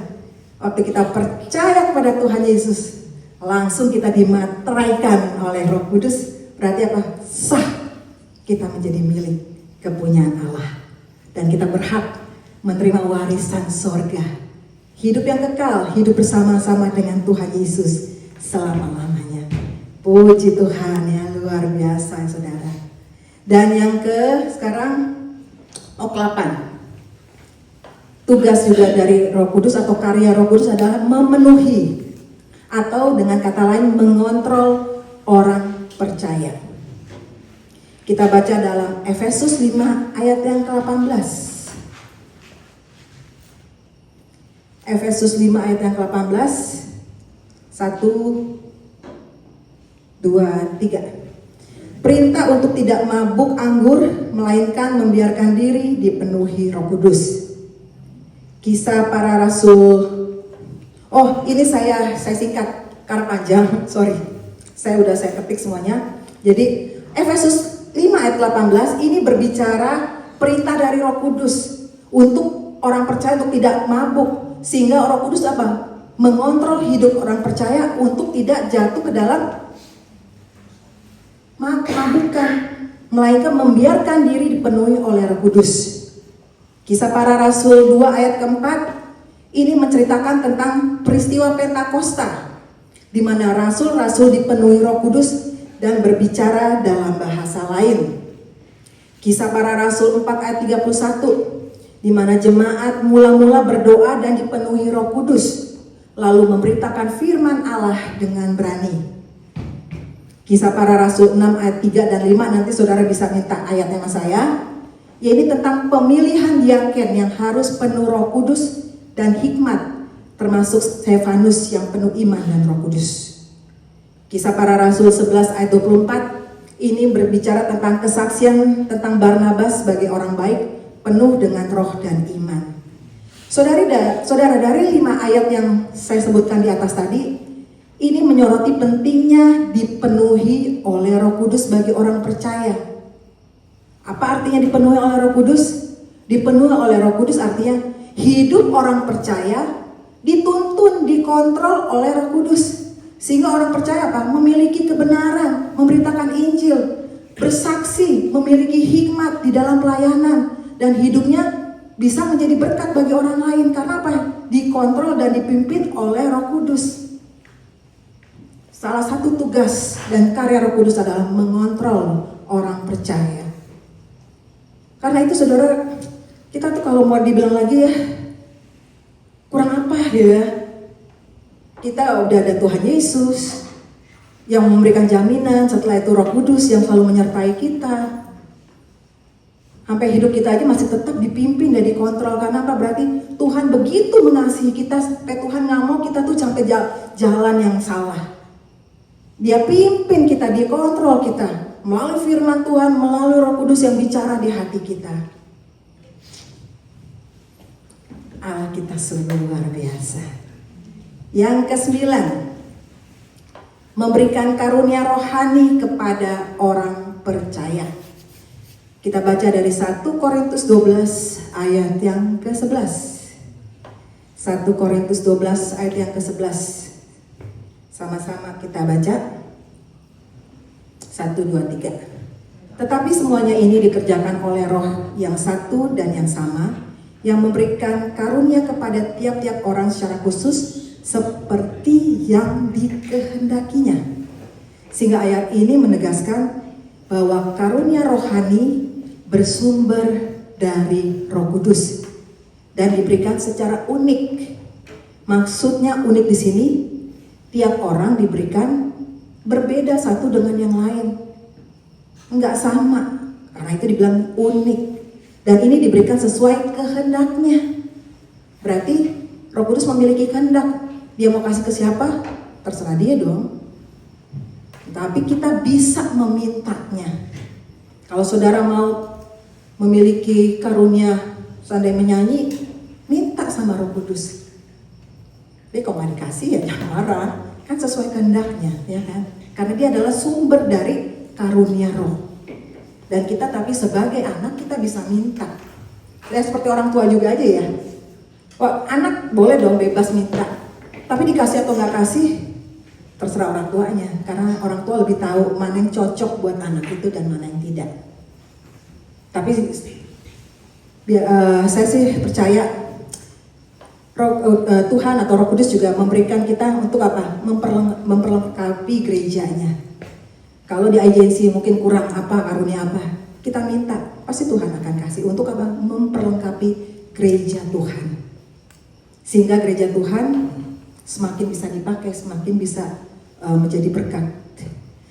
Waktu kita percaya kepada Tuhan Yesus, langsung kita dimateraikan oleh Roh Kudus. Berarti apa? Sah kita menjadi milik kepunyaan Allah. Dan kita berhak menerima warisan sorga. Hidup yang kekal, hidup bersama-sama dengan Tuhan Yesus selama-lamanya. Puji Tuhan ya, luar biasa saudara. Dan yang sekarang O8. Tugas juga dari Roh Kudus atau karya Roh Kudus adalah memenuhi atau dengan kata lain mengontrol orang percaya. Kita baca dalam Efesus 5 ayat yang ke-18. Efesus 5 ayat yang ke-18. 1, 2, 3. Perintah untuk tidak mabuk anggur, melainkan membiarkan diri dipenuhi Roh Kudus. Kisah para Rasul. Oh, ini saya singkat karena panjang, sorry. Saya ketik semuanya. Jadi Efesus 5 ayat 18 ini berbicara perintah dari Roh Kudus untuk orang percaya untuk tidak mabuk, sehingga Roh Kudus apa? Mengontrol hidup orang percaya untuk tidak jatuh ke dalam kemabukan, melainkan membiarkan diri dipenuhi oleh Roh Kudus. Kisah para Rasul 2 ayat keempat ini menceritakan tentang peristiwa Pentakosta, di mana rasul-rasul dipenuhi Roh Kudus dan berbicara dalam bahasa lain. Kisah para Rasul 4 ayat 31, di mana jemaat mula-mula berdoa dan dipenuhi Roh Kudus, lalu memberitakan firman Allah dengan berani. Kisah para Rasul 6 ayat 3 dan 5, nanti saudara bisa minta ayatnya sama saya. Yaitu tentang pemilihan diaken yang harus penuh Roh Kudus dan hikmat termasuk Stefanus yang penuh iman dan Roh Kudus. Kisah Para Rasul 11 ayat 24 ini berbicara tentang kesaksian tentang Barnabas sebagai orang baik, penuh dengan roh dan iman. Saudara, dari 5 ayat yang saya sebutkan di atas tadi, ini menyoroti pentingnya dipenuhi oleh Roh Kudus bagi orang percaya. Apa artinya dipenuhi oleh Roh Kudus? Dipenuhi oleh Roh Kudus artinya hidup orang percaya dituntun, dikontrol oleh Roh Kudus. Sehingga orang percaya apa? Memiliki kebenaran, memberitakan Injil, bersaksi, memiliki hikmat di dalam pelayanan, dan hidupnya bisa menjadi berkat bagi orang lain. Karena apa? Dikontrol dan dipimpin oleh Roh Kudus. Salah satu tugas dan karya Roh Kudus adalah mengontrol orang percaya. Karena itu saudara, kita tuh kalau mau dibilang lagi ya, kurang apa gitu ya. Kita udah ada Tuhan Yesus yang memberikan jaminan, setelah itu Roh Kudus yang selalu menyertai kita. Sampai hidup kita aja masih tetap dipimpin dan dikontrol. Karena apa? Berarti Tuhan begitu mengasihi kita sampai Tuhan gak mau kita tuh sampai jalan yang salah. Dia pimpin kita, dia kontrol kita melalui firman Tuhan, melalui Roh Kudus yang bicara di hati kita. Allah kita sungguh luar biasa. Yang ke-9, memberikan karunia rohani kepada orang percaya. Kita baca dari 1 Korintus 12 ayat yang ke-11. 1 Korintus 12 ayat yang ke-11. Sama-sama kita baca. 1, 2, 3. Tetapi semuanya ini dikerjakan oleh Roh yang satu dan yang sama, yang memberikan karunia kepada tiap-tiap orang secara khusus seperti yang dikehendakinya. Sehingga ayat ini menegaskan bahwa karunia rohani bersumber dari Roh Kudus dan diberikan secara unik. Maksudnya unik di sini, tiap orang diberikan berbeda satu dengan yang lain, enggak sama, karena itu dibilang unik. Dan ini diberikan sesuai kehendaknya. Berarti Roh Kudus memiliki kehendak. Dia mau kasih ke siapa? Terserah dia dong. Tapi kita bisa memintanya. Kalau saudara mau memiliki karunia seandainya menyanyi, minta sama Roh Kudus. Tapi kalau nggak dikasih ya jangan marah. Kan sesuai kehendaknya, ya kan? Karena dia adalah sumber dari karunia roh. Dan kita tapi sebagai anak kita bisa minta. Ya seperti orang tua juga aja ya. Wah, anak boleh dong bebas minta. Tapi dikasih atau nggak kasih terserah orang tuanya. Karena orang tua lebih tahu mana yang cocok buat anak itu dan mana yang tidak. Tapi saya sih percaya Tuhan atau Roh Kudus juga memberikan kita untuk apa? Memperlengkapi gerejanya. Kalau di agensi mungkin kurang apa, karunia apa, kita minta, pasti Tuhan akan kasih. Untuk apa? Memperlengkapi gereja Tuhan. Sehingga gereja Tuhan semakin bisa dipakai, semakin bisa menjadi berkat.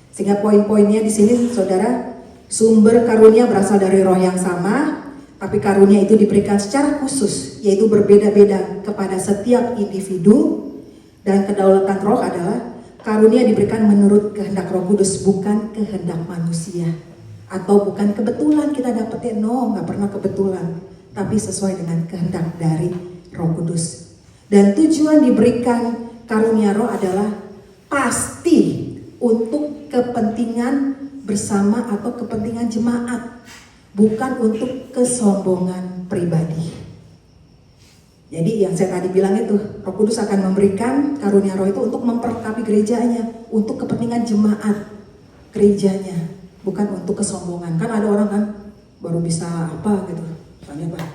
Sehingga poin-poinnya di sini saudara, sumber karunia berasal dari roh yang sama, tapi karunia itu diberikan secara khusus, yaitu berbeda-beda kepada setiap individu. Dan kedaulatan roh adalah karunia diberikan menurut kehendak Roh Kudus, bukan kehendak manusia. Atau bukan kebetulan kita dapetin, no, gak pernah kebetulan. Tapi sesuai dengan kehendak dari Roh Kudus. Dan tujuan diberikan karunia roh adalah pasti untuk kepentingan bersama atau kepentingan jemaat. Bukan untuk kesombongan pribadi. Jadi yang saya tadi bilang itu, Roh Kudus akan memberikan karunia roh itu untuk memperlengkapi gerejanya, untuk kepentingan jemaat gerejanya, bukan untuk kesombongan. Kan ada orang kan baru bisa apa gitu, misalnya apa,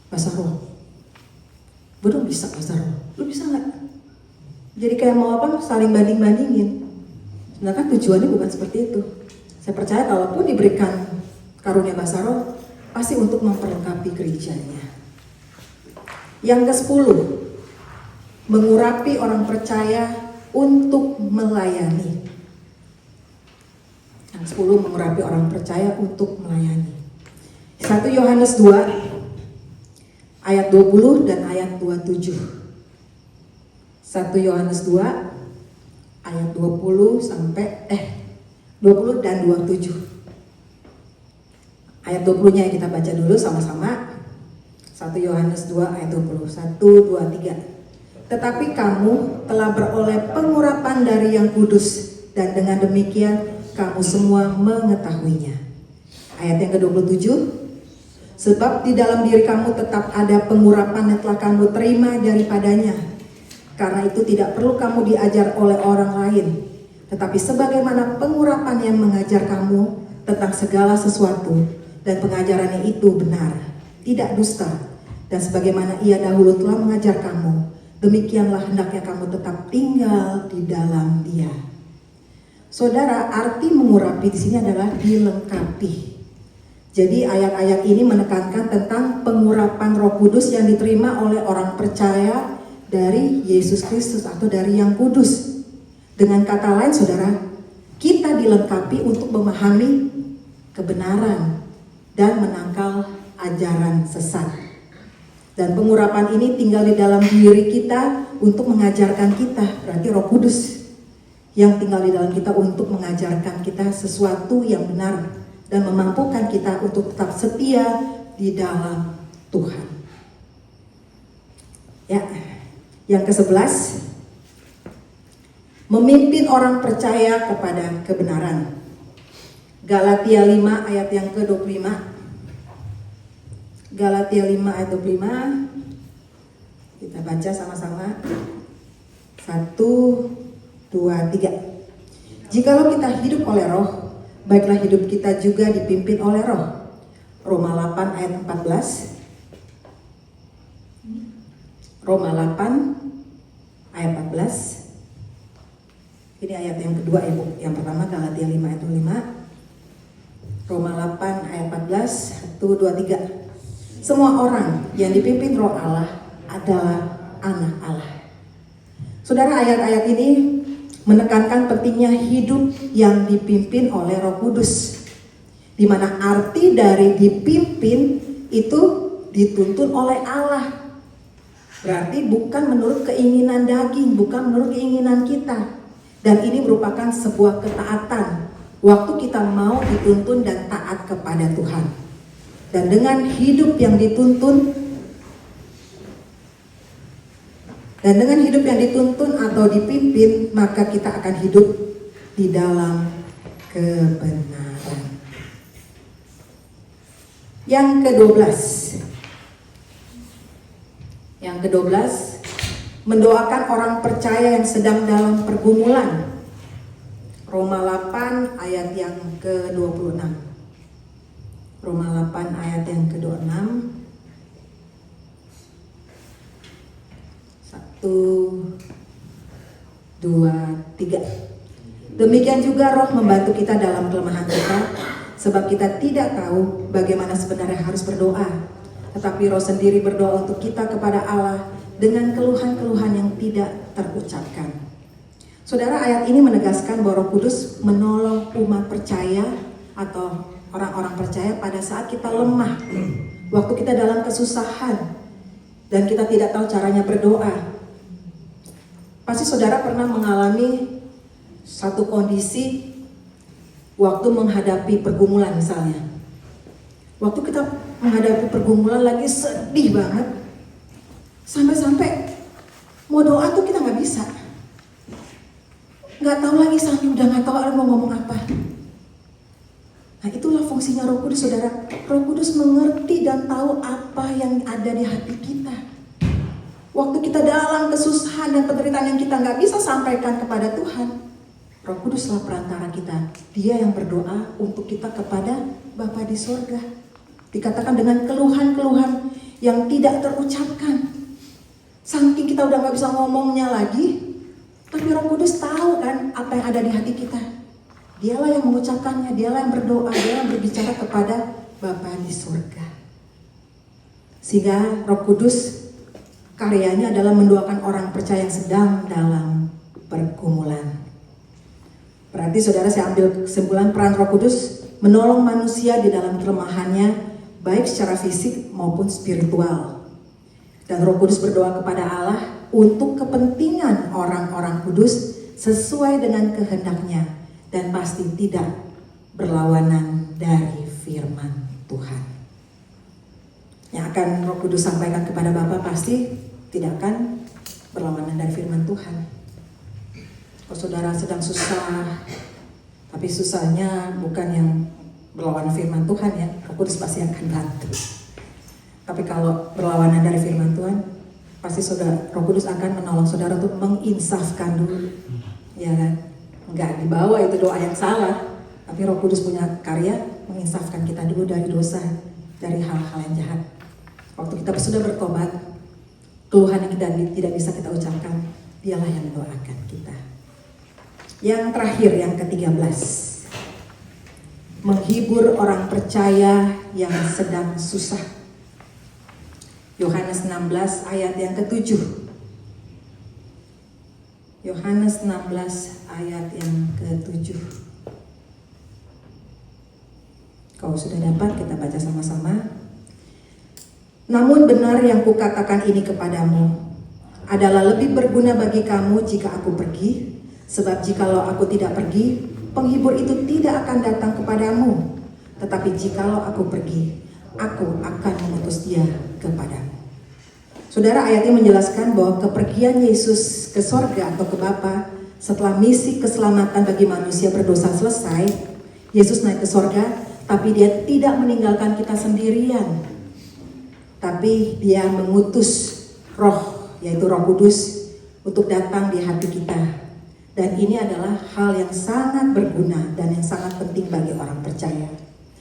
bahasa roh. Baru bisa bahasa roh, lu bisa nggak? Jadi kayak mau apa, saling banding-bandingin. Sedangkan tujuannya bukan seperti itu. Saya percaya kalaupun diberikan karunia bahasa roh, pasti untuk memperlengkapi gerejanya. Yang ke-10, mengurapi orang percaya untuk melayani. Yang 10, mengurapi orang percaya untuk melayani. 1 Yohanes 2 ayat 20 dan ayat 27. 1 Yohanes 2 ayat 20 dan 27. Ayat 20-nya kita baca dulu sama-sama. 1 Yohanes 2 ayat 20. 1, 2, 3. Tetapi kamu telah beroleh pengurapan dari Yang Kudus, dan dengan demikian kamu semua mengetahuinya. Ayat yang ke-27. Sebab di dalam diri kamu tetap ada pengurapan yang telah kamu terima daripadanya. Karena itu tidak perlu kamu diajar oleh orang lain, tetapi sebagaimana pengurapan yang mengajar kamu tentang segala sesuatu, dan pengajarannya itu benar, tidak dusta, dan sebagaimana ia dahulu telah mengajar kamu, demikianlah hendaknya kamu tetap tinggal di dalam Dia. Saudara, arti mengurapi di sini adalah dilengkapi. Jadi ayat-ayat ini menekankan tentang pengurapan Roh Kudus yang diterima oleh orang percaya dari Yesus Kristus atau dari Yang Kudus. Dengan kata lain, saudara, kita dilengkapi untuk memahami kebenaran dan menangkal ajaran sesat. Dan pengurapan ini tinggal di dalam diri kita untuk mengajarkan kita, berarti Roh Kudus yang tinggal di dalam kita untuk mengajarkan kita sesuatu yang benar dan memampukan kita untuk tetap setia di dalam Tuhan. Ya, yang ke-11, memimpin orang percaya kepada kebenaran. Galatia 5 ayat yang ke-25. Galatia 5 ayat 25. Kita baca sama-sama. 1, 2, 3. Jikalau kita hidup oleh Roh, baiklah hidup kita juga dipimpin oleh Roh. Roma 8 ayat 14. Roma 8 ayat 14. Ini ayat yang kedua ya Bu. Yang pertama Galatia 5 ayat 25. Roma 8 ayat 14. 1, 2, 3. Semua orang yang dipimpin Roh Allah adalah anak Allah. Saudara, ayat-ayat ini menekankan pentingnya hidup yang dipimpin oleh Roh Kudus, di mana arti dari dipimpin itu dituntun oleh Allah. Berarti bukan menurut keinginan daging, bukan menurut keinginan kita. Dan ini merupakan sebuah ketaatan waktu kita mau dituntun dan taat kepada Tuhan. Dan dengan hidup yang dituntun atau dipimpin, maka kita akan hidup di dalam kebenaran. Yang ke-12, mendoakan orang percaya yang sedang dalam pergumulan. Roma 8 ayat yang ke-26. Roma 8 ayat yang ke-26. 1, 2, 3. Demikian juga Roh membantu kita dalam kelemahan kita, sebab kita tidak tahu bagaimana sebenarnya harus berdoa. Tetapi Roh sendiri berdoa untuk kita kepada Allah dengan keluhan-keluhan yang tidak terucapkan. Saudara, ayat ini menegaskan bahwa Roh Kudus menolong umat percaya atau orang-orang percaya pada saat kita lemah, waktu kita dalam kesusahan dan kita tidak tahu caranya berdoa. Pasti saudara pernah mengalami satu kondisi waktu menghadapi pergumulan misalnya. Waktu kita menghadapi pergumulan lagi sedih banget, sampai-sampai mau doa tuh kita nggak bisa. Nggak tahu lagi, sampai udah nggak tahu mau ngomong apa. Nah, itulah fungsinya Roh Kudus, saudara. Roh Kudus mengerti dan tahu apa yang ada di hati kita. Waktu kita dalam kesusahan dan penderitaan yang kita nggak bisa sampaikan kepada Tuhan, Roh Kuduslah perantara kita. Dia yang berdoa untuk kita kepada Bapa di sorga. Dikatakan dengan keluhan-keluhan yang tidak terucapkan. Saking kita udah nggak bisa ngomongnya lagi, tapi Roh Kudus tahu kan apa yang ada di hati kita. Dialah yang mengucapkannya, dialah yang berdoa, dia yang berbicara kepada Bapa di surga. Sehingga Roh Kudus karyanya adalah mendoakan orang percaya yang sedang dalam pergumulan. Berarti saudara, saya ambil kesimpulan peran Roh Kudus menolong manusia di dalam kelemahannya, baik secara fisik maupun spiritual. Dan Roh Kudus berdoa kepada Allah untuk kepentingan orang-orang kudus sesuai dengan kehendaknya dan pasti tidak berlawanan dari firman Tuhan. Yang akan Roh Kudus sampaikan kepada Bapak pasti tidak akan berlawanan dari firman Tuhan. Kalau saudara sedang susah, tapi susahnya bukan yang berlawanan firman Tuhan ya, Roh Kudus pasti akan bantu. Tapi kalau berlawanan dari firman Tuhan, pasti saudara, Roh Kudus akan menolong saudara untuk menginsafkan dulu, ya kan? Enggak dibawa itu doa yang salah, tapi Roh Kudus punya karya menginsafkan kita dulu dari dosa, dari hal-hal yang jahat. Waktu kita sudah bertobat, keluhan yang kita tidak bisa kita ucapkan, dialah yang mendoakan kita. Yang terakhir, yang ke-13, menghibur orang percaya yang sedang susah. Yohanes 16 ayat yang ke-7. Yohanes 16 ayat yang ke-7. Kalau sudah dapat, kita baca sama-sama. Namun benar yang kukatakan ini kepadamu adalah lebih berguna bagi kamu jika aku pergi, sebab jikalau aku tidak pergi, penghibur itu tidak akan datang kepadamu. Tetapi jikalau aku pergi, aku akan mengutus dia kepadamu. Saudara, ayat ini menjelaskan bahwa kepergian Yesus ke sorga atau ke Bapa setelah misi keselamatan bagi manusia berdosa selesai, Yesus naik ke sorga, tapi dia tidak meninggalkan kita sendirian. Tapi dia mengutus roh, yaitu Roh Kudus, untuk datang di hati kita. Dan ini adalah hal yang sangat berguna dan yang sangat penting bagi orang percaya.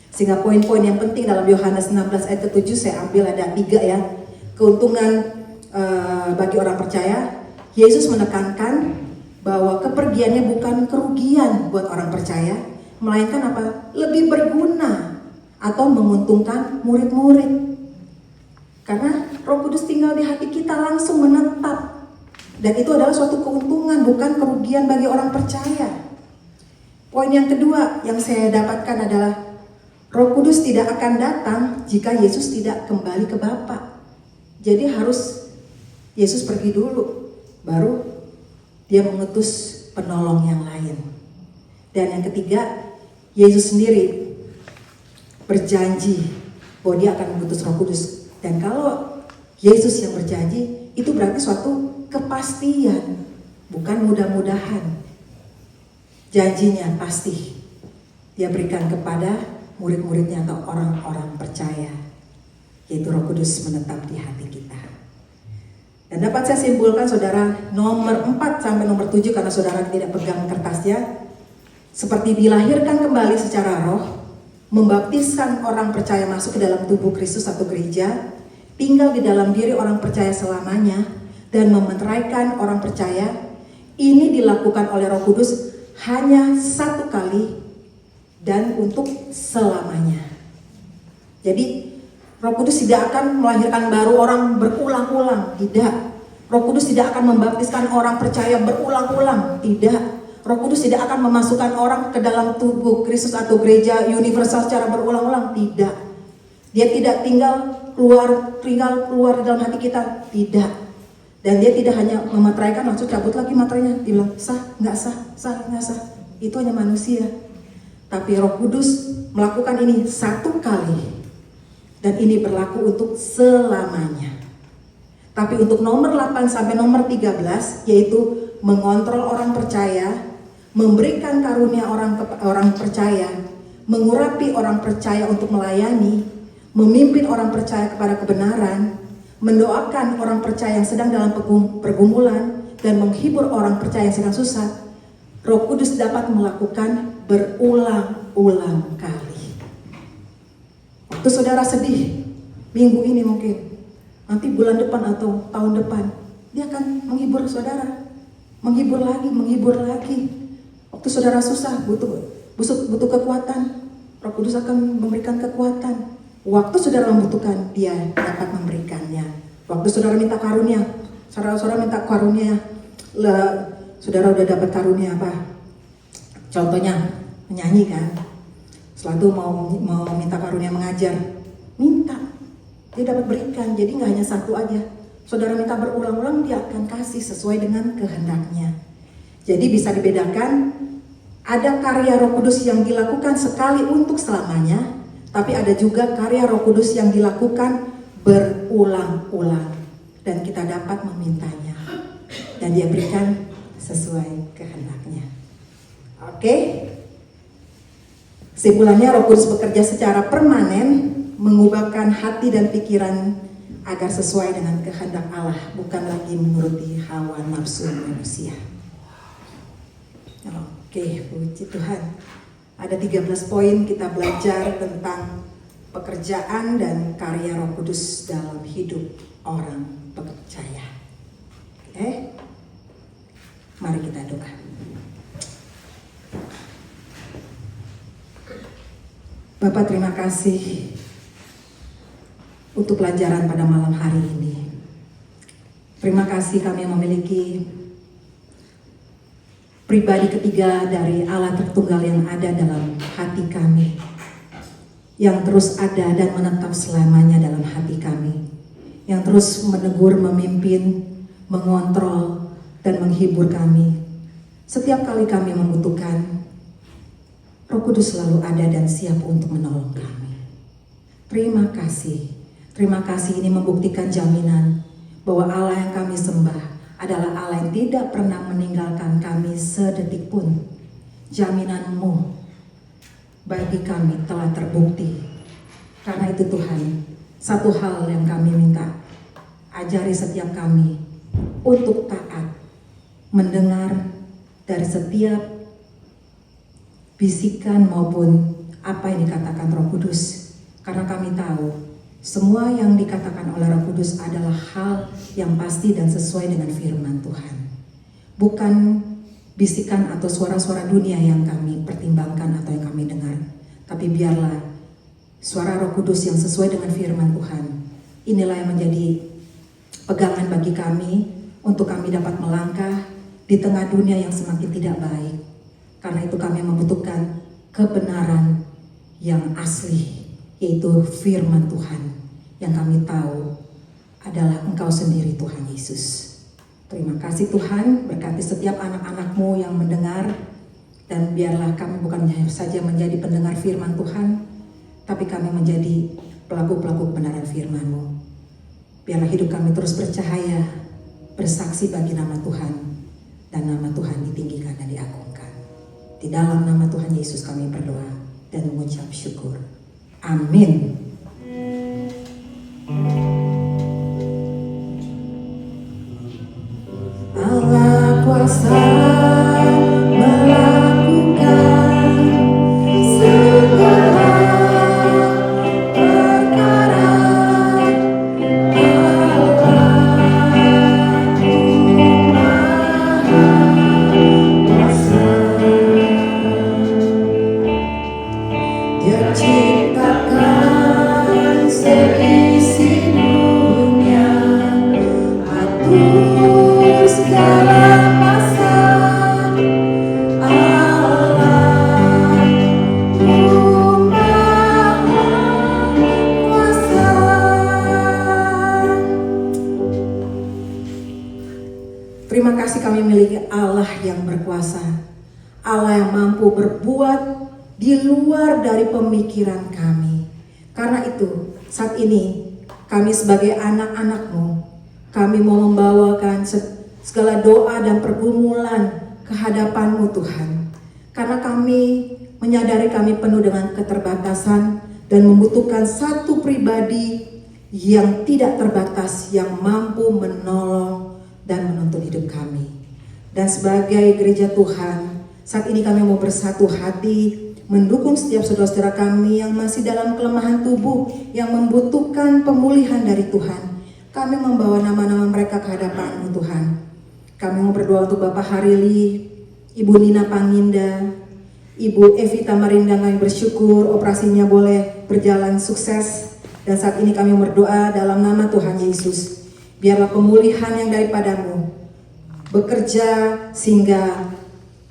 Sehingga poin-poin yang penting dalam Yohanes 16 ayat ke-7 saya ambil ada 3 ya. Keuntungan bagi orang percaya. Yesus menekankan bahwa kepergiannya bukan kerugian buat orang percaya, melainkan apa? Lebih berguna atau menguntungkan murid-murid. Karena Roh Kudus tinggal di hati kita, langsung menetap. Dan itu adalah suatu keuntungan, bukan kerugian bagi orang percaya. Poin yang kedua yang saya dapatkan adalah Roh Kudus tidak akan datang jika Yesus tidak kembali ke Bapa. Jadi harus Yesus pergi dulu, baru dia mengutus penolong yang lain. Dan yang ketiga, Yesus sendiri berjanji bahwa dia akan mengutus Roh Kudus. Dan kalau Yesus yang berjanji, itu berarti suatu kepastian, bukan mudah-mudahan. Janjinya pasti dia berikan kepada murid-muridnya atau orang-orang percaya, yaitu Roh Kudus menetap di hati kita. Dan dapat saya simpulkan saudara, nomor 4 sampai nomor 7, karena saudara tidak pegang kertasnya, seperti dilahirkan kembali secara roh, membaptiskan orang percaya masuk ke dalam tubuh Kristus atau gereja, tinggal di dalam diri orang percaya selamanya, dan memeteraikan orang percaya. Ini dilakukan oleh Roh Kudus hanya satu kali dan untuk selamanya. Jadi Roh Kudus tidak akan melahirkan baru orang berulang-ulang, tidak. Roh Kudus tidak akan membaptiskan orang percaya berulang-ulang, tidak. Roh Kudus tidak akan memasukkan orang ke dalam tubuh Kristus atau gereja universal secara berulang-ulang, tidak. Dia tidak tinggal keluar di dalam hati kita, tidak. Dan dia tidak hanya memeteraikan langsung cabut lagi materainya, dia bilang sah, nggak sah, sah, nggak sah. Itu hanya manusia. Tapi Roh Kudus melakukan ini satu kali, dan ini berlaku untuk selamanya. Tapi untuk nomor 8 sampai nomor 13, yaitu mengontrol orang percaya, memberikan karunia orang percaya, mengurapi orang percaya untuk melayani, memimpin orang percaya kepada kebenaran, mendoakan orang percaya yang sedang dalam pergumulan, dan menghibur orang percaya yang sedang susah. Roh Kudus dapat melakukan berulang-ulang kali. Waktu saudara sedih, minggu ini mungkin, nanti bulan depan atau tahun depan, dia akan menghibur saudara, menghibur lagi. Waktu saudara susah, butuh kekuatan, Roh Kudus akan memberikan kekuatan. Waktu saudara membutuhkan, dia dapat memberikannya. Waktu saudara minta karunia, saudara minta karunia, saudara udah dapat karunia apa? Contohnya menyanyi kan, setelah itu mau minta karunia mengajar, minta, dia dapat berikan. Jadi nggak hanya satu aja, saudara minta berulang-ulang, dia akan kasih sesuai dengan kehendaknya. Jadi bisa dibedakan, ada karya Roh Kudus yang dilakukan sekali untuk selamanya, tapi ada juga karya Roh Kudus yang dilakukan berulang-ulang dan kita dapat memintanya dan dia berikan sesuai kehendaknya. Oke. Kesimpulannya, Roh Kudus bekerja secara permanen mengubahkan hati dan pikiran agar sesuai dengan kehendak Allah, bukan lagi menuruti hawa nafsu manusia. Oke, puji Tuhan. Ada 13 poin kita belajar tentang pekerjaan dan karya Roh Kudus dalam hidup orang percaya. Oke, mari kita doa. Bapak, terima kasih untuk pelajaran pada malam hari ini. Terima kasih kami memiliki pribadi ketiga dari Allah Tritunggal yang ada dalam hati kami, yang terus ada dan menetap selamanya dalam hati kami, yang terus menegur, memimpin, mengontrol, dan menghibur kami. Setiap kali kami membutuhkan, Roh Kudus selalu ada dan siap untuk menolong kami. Terima kasih. Terima kasih ini membuktikan jaminan bahwa Allah yang kami sembah adalah Allah yang tidak pernah meninggalkan kami sedetik pun. Jaminan-Mu bagi kami telah terbukti. Karena itu Tuhan, satu hal yang kami minta, ajari setiap kami untuk taat, mendengar dari setiap bisikan maupun apa yang dikatakan Roh Kudus. Karena kami tahu semua yang dikatakan oleh Roh Kudus adalah hal yang pasti dan sesuai dengan firman Tuhan. Bukan bisikan atau suara-suara dunia yang kami pertimbangkan atau yang kami dengar. Tapi biarlah suara Roh Kudus yang sesuai dengan firman Tuhan. Inilah yang menjadi pegangan bagi kami untuk kami dapat melangkah di tengah dunia yang semakin tidak baik. Karena itu kami membutuhkan kebenaran yang asli, yaitu firman Tuhan yang kami tahu adalah Engkau sendiri, Tuhan Yesus. Terima kasih Tuhan, berkati setiap anak-anak-Mu yang mendengar, dan biarlah kami bukan saja menjadi pendengar firman Tuhan, tapi kami menjadi pelaku-pelaku kebenaran firman-Mu. Biarlah hidup kami terus bercahaya, bersaksi bagi nama Tuhan, dan nama Tuhan ditinggikan dan diagungkan. Di dalam nama Tuhan Yesus kami berdoa dan mengucap syukur. Amin. Allah kuasa melakukan segala perkara. Dia ciptakan seisi dunia, atur segala masa. Allah Maha Kuasa. Terima kasih kami memiliki Allah yang berkuasa, Allah yang mampu berbuat di luar dari pemikiran kami. Karena itu saat ini kami sebagai anak-anak-Mu, kami mau membawakan segala doa dan pergumulan ke hadapan-Mu Tuhan. Karena kami menyadari kami penuh dengan keterbatasan dan membutuhkan satu pribadi yang tidak terbatas, yang mampu menolong dan menuntun hidup kami. Dan sebagai gereja Tuhan, saat ini kami mau bersatu hati mendukung setiap saudara-saudara kami yang masih dalam kelemahan tubuh, yang membutuhkan pemulihan dari Tuhan. Kami membawa nama-nama mereka ke hadapan-Mu Tuhan. Kami mau berdoa untuk Bapak Harili, Ibu Nina Panginda, Ibu Evita Marinda. Kami bersyukur operasinya boleh berjalan sukses. Dan saat ini kami berdoa dalam nama Tuhan Yesus, biarlah pemulihan yang daripada-Mu bekerja sehingga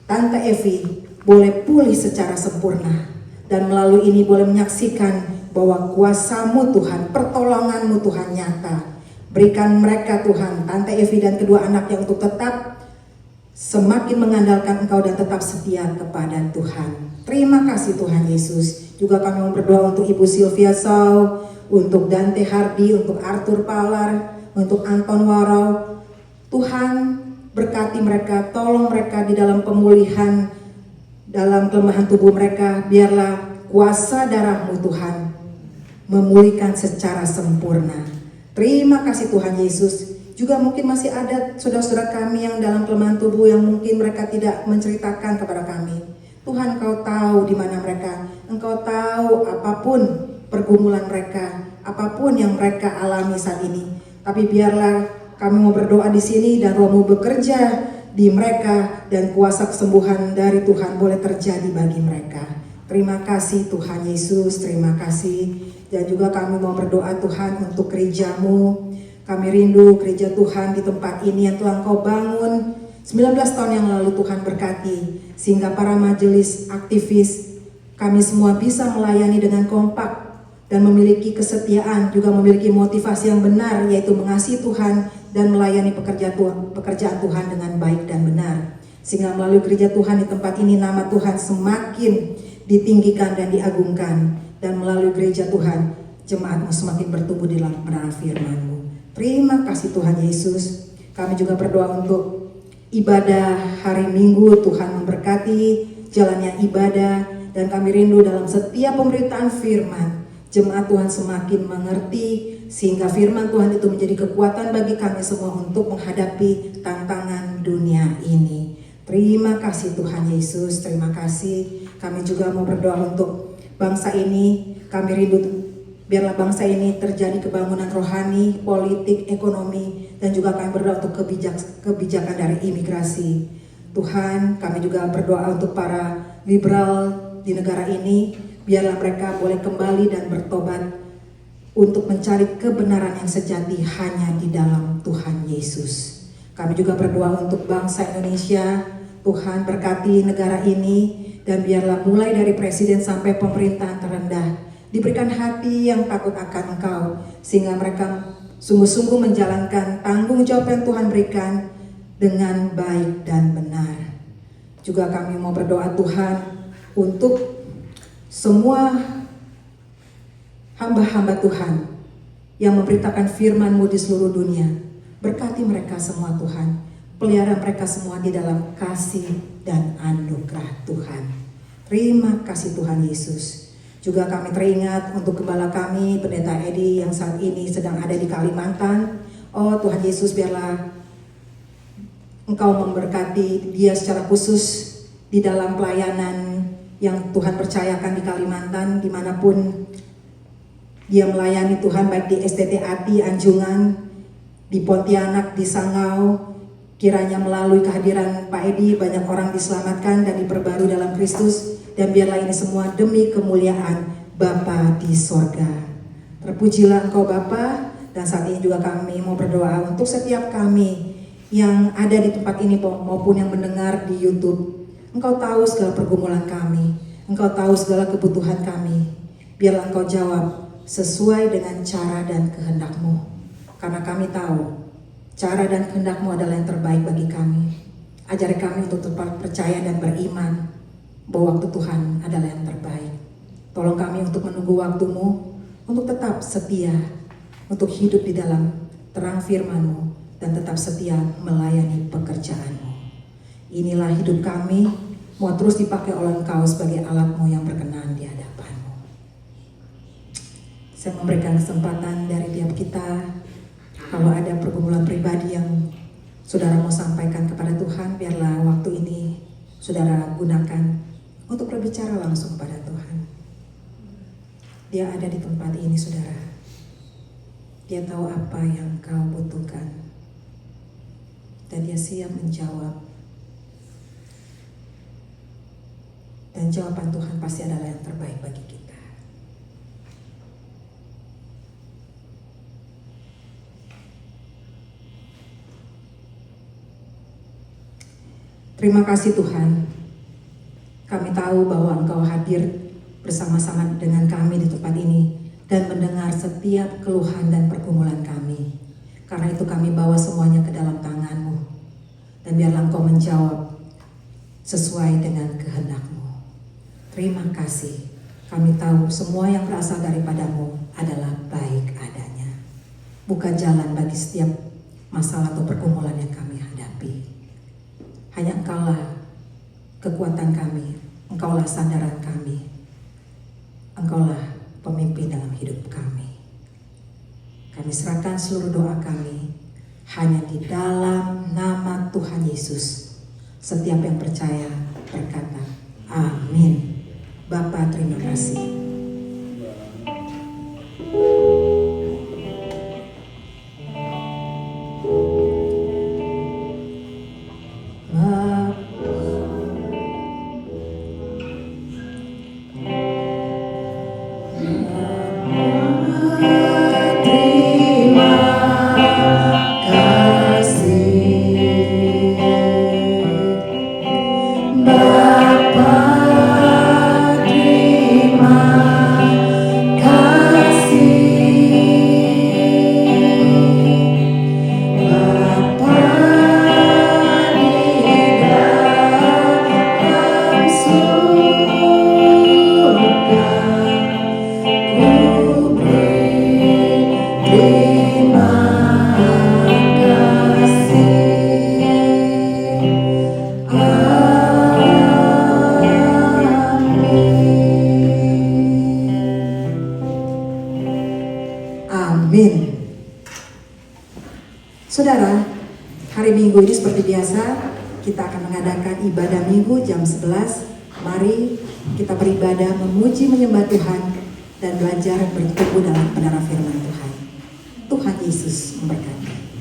Tante Evi boleh pulih secara sempurna, dan melalui ini boleh menyaksikan bahwa kuasa-Mu Tuhan, pertolongan-Mu Tuhan nyata Berikan mereka Tuhan, Tante Evi dan kedua anaknya untuk tetap semakin mengandalkan Engkau dan tetap setia kepada Tuhan. Terima kasih Tuhan Yesus. Juga kami mau berdoa untuk Ibu Sylvia Sau, untuk Dante Hardy, untuk Arthur Palar, untuk Anton Warau. Tuhan berkati mereka, tolong mereka di dalam pemulihan, dalam kelemahan tubuh mereka. Biarlah kuasa darah-Mu Tuhan memulihkan secara sempurna. Terima kasih Tuhan Yesus. Juga mungkin masih ada saudara-saudara kami yang dalam kelemahan tubuh yang mungkin mereka tidak menceritakan kepada kami. Tuhan, Engkau tahu di mana mereka. Engkau tahu apapun pergumulan mereka, apapun yang mereka alami saat ini. Tapi biarlah kami mau berdoa di sini dan Roh-Mu bekerja di mereka dan kuasa kesembuhan dari Tuhan boleh terjadi bagi mereka. Terima kasih Tuhan Yesus, terima kasih. Dan juga kami mau berdoa Tuhan untuk gereja-Mu. Kami rindu gereja Tuhan di tempat ini yang telah Engkau bangun 19 tahun yang lalu. Tuhan berkati sehingga para majelis aktivis kami semua bisa melayani dengan kompak dan memiliki kesetiaan, juga memiliki motivasi yang benar, yaitu mengasihi Tuhan dan melayani pekerjaan Tuhan dengan baik dan benar. Sehingga melalui gereja Tuhan di tempat ini nama Tuhan semakin ditinggikan dan diagungkan, dan melalui gereja Tuhan jemaat-Mu semakin bertumbuh di dalam kebenaran firman-Mu. Terima kasih Tuhan Yesus. Kami juga berdoa untuk ibadah hari Minggu. Tuhan memberkati jalannya ibadah, dan kami rindu dalam setiap pemberitaan firman jemaat Tuhan semakin mengerti, sehingga firman Tuhan itu menjadi kekuatan bagi kami semua untuk menghadapi tantangan dunia ini. Terima kasih Tuhan Yesus, terima kasih. Kami juga mau berdoa untuk bangsa ini. Kami rindu biarlah bangsa ini terjadi kebangunan rohani, politik, ekonomi, dan juga kami berdoa untuk kebijakan dari imigrasi. Tuhan, kami juga berdoa untuk para liberal di negara ini, biarlah mereka boleh kembali dan bertobat untuk mencari kebenaran yang sejati hanya di dalam Tuhan Yesus. Kami juga berdoa untuk bangsa Indonesia. Tuhan berkati negara ini, dan biarlah mulai dari presiden sampai pemerintahan terendah diberikan hati yang takut akan Engkau, sehingga mereka sungguh-sungguh menjalankan tanggung jawab yang Tuhan berikan dengan baik dan benar. Juga kami mau berdoa Tuhan untuk semua hamba-hamba Tuhan yang memberitakan firman-Mu di seluruh dunia. Berkati mereka semua Tuhan, pelihara mereka semua di dalam kasih dan anugerah Tuhan. Terima kasih Tuhan Yesus. Juga kami teringat untuk gembala kami, Pendeta Edi yang saat ini sedang ada di Kalimantan. Oh Tuhan Yesus, biarlah Engkau memberkati dia secara khusus di dalam pelayanan yang Tuhan percayakan di Kalimantan, dimanapun dia melayani Tuhan, baik di STT Ati, Anjungan, di Pontianak, di Sangau. Kiranya melalui kehadiran Pak Edi banyak orang diselamatkan dan diperbarui dalam Kristus. Dan biarlah ini semua demi kemuliaan Bapa di sorga. Terpujilah Engkau Bapa. Dan saat ini juga kami mau berdoa untuk setiap kami yang ada di tempat ini maupun yang mendengar di YouTube. Engkau tahu segala pergumulan kami, Engkau tahu segala kebutuhan kami. Biarlah Engkau jawab sesuai dengan cara dan kehendak-Mu. Karena kami tahu cara dan kehendak-Mu adalah yang terbaik bagi kami. Ajari kami untuk tetap percaya dan beriman bahwa waktu Tuhan adalah yang terbaik. Tolong kami untuk menunggu waktu-Mu, untuk tetap setia, untuk hidup di dalam terang firman-Mu, dan tetap setia melayani pekerjaan-Mu. Inilah hidup kami, mau terus dipakai oleh Engkau sebagai alat-Mu yang berkenan di hadapan-Mu. Saya memberikan kesempatan dari tiap kita, kalau ada pergumulan pribadi yang saudara mau sampaikan kepada Tuhan, biarlah waktu ini saudara gunakan untuk berbicara langsung kepada Tuhan. Dia ada di tempat ini saudara. Dia tahu apa yang kau butuhkan. Dan dia siap menjawab. Dan jawaban Tuhan pasti adalah yang terbaik bagi kita. Terima kasih Tuhan. Kami tahu bahwa Engkau hadir bersama-sama dengan kami di tempat ini dan mendengar setiap keluhan dan pergumulan kami. Karena itu kami bawa semuanya ke dalam tangan-Mu. Dan biarlah Engkau menjawab sesuai dengan kehendak-Mu. Terima kasih. Kami tahu semua yang berasal daripada-Mu adalah baik adanya. Buka jalan bagi setiap masalah atau pergumulan yang kami hadapi. Hanya Engkaulah kekuatan kami, Engkaulah sandaran kami, Engkaulah pemimpin dalam hidup kami. Kami serahkan seluruh doa kami hanya di dalam nama Tuhan Yesus. Setiap yang percaya berkata, amin. Bapa, terima kasih. Amin. Saudara, hari Minggu ini seperti biasa kita akan mengadakan ibadah Minggu jam 11. Mari kita beribadah, memuji, menyembah Tuhan dan belajar bertumbuh dalam kebenaran firman Tuhan. Tuhan Yesus memberkati.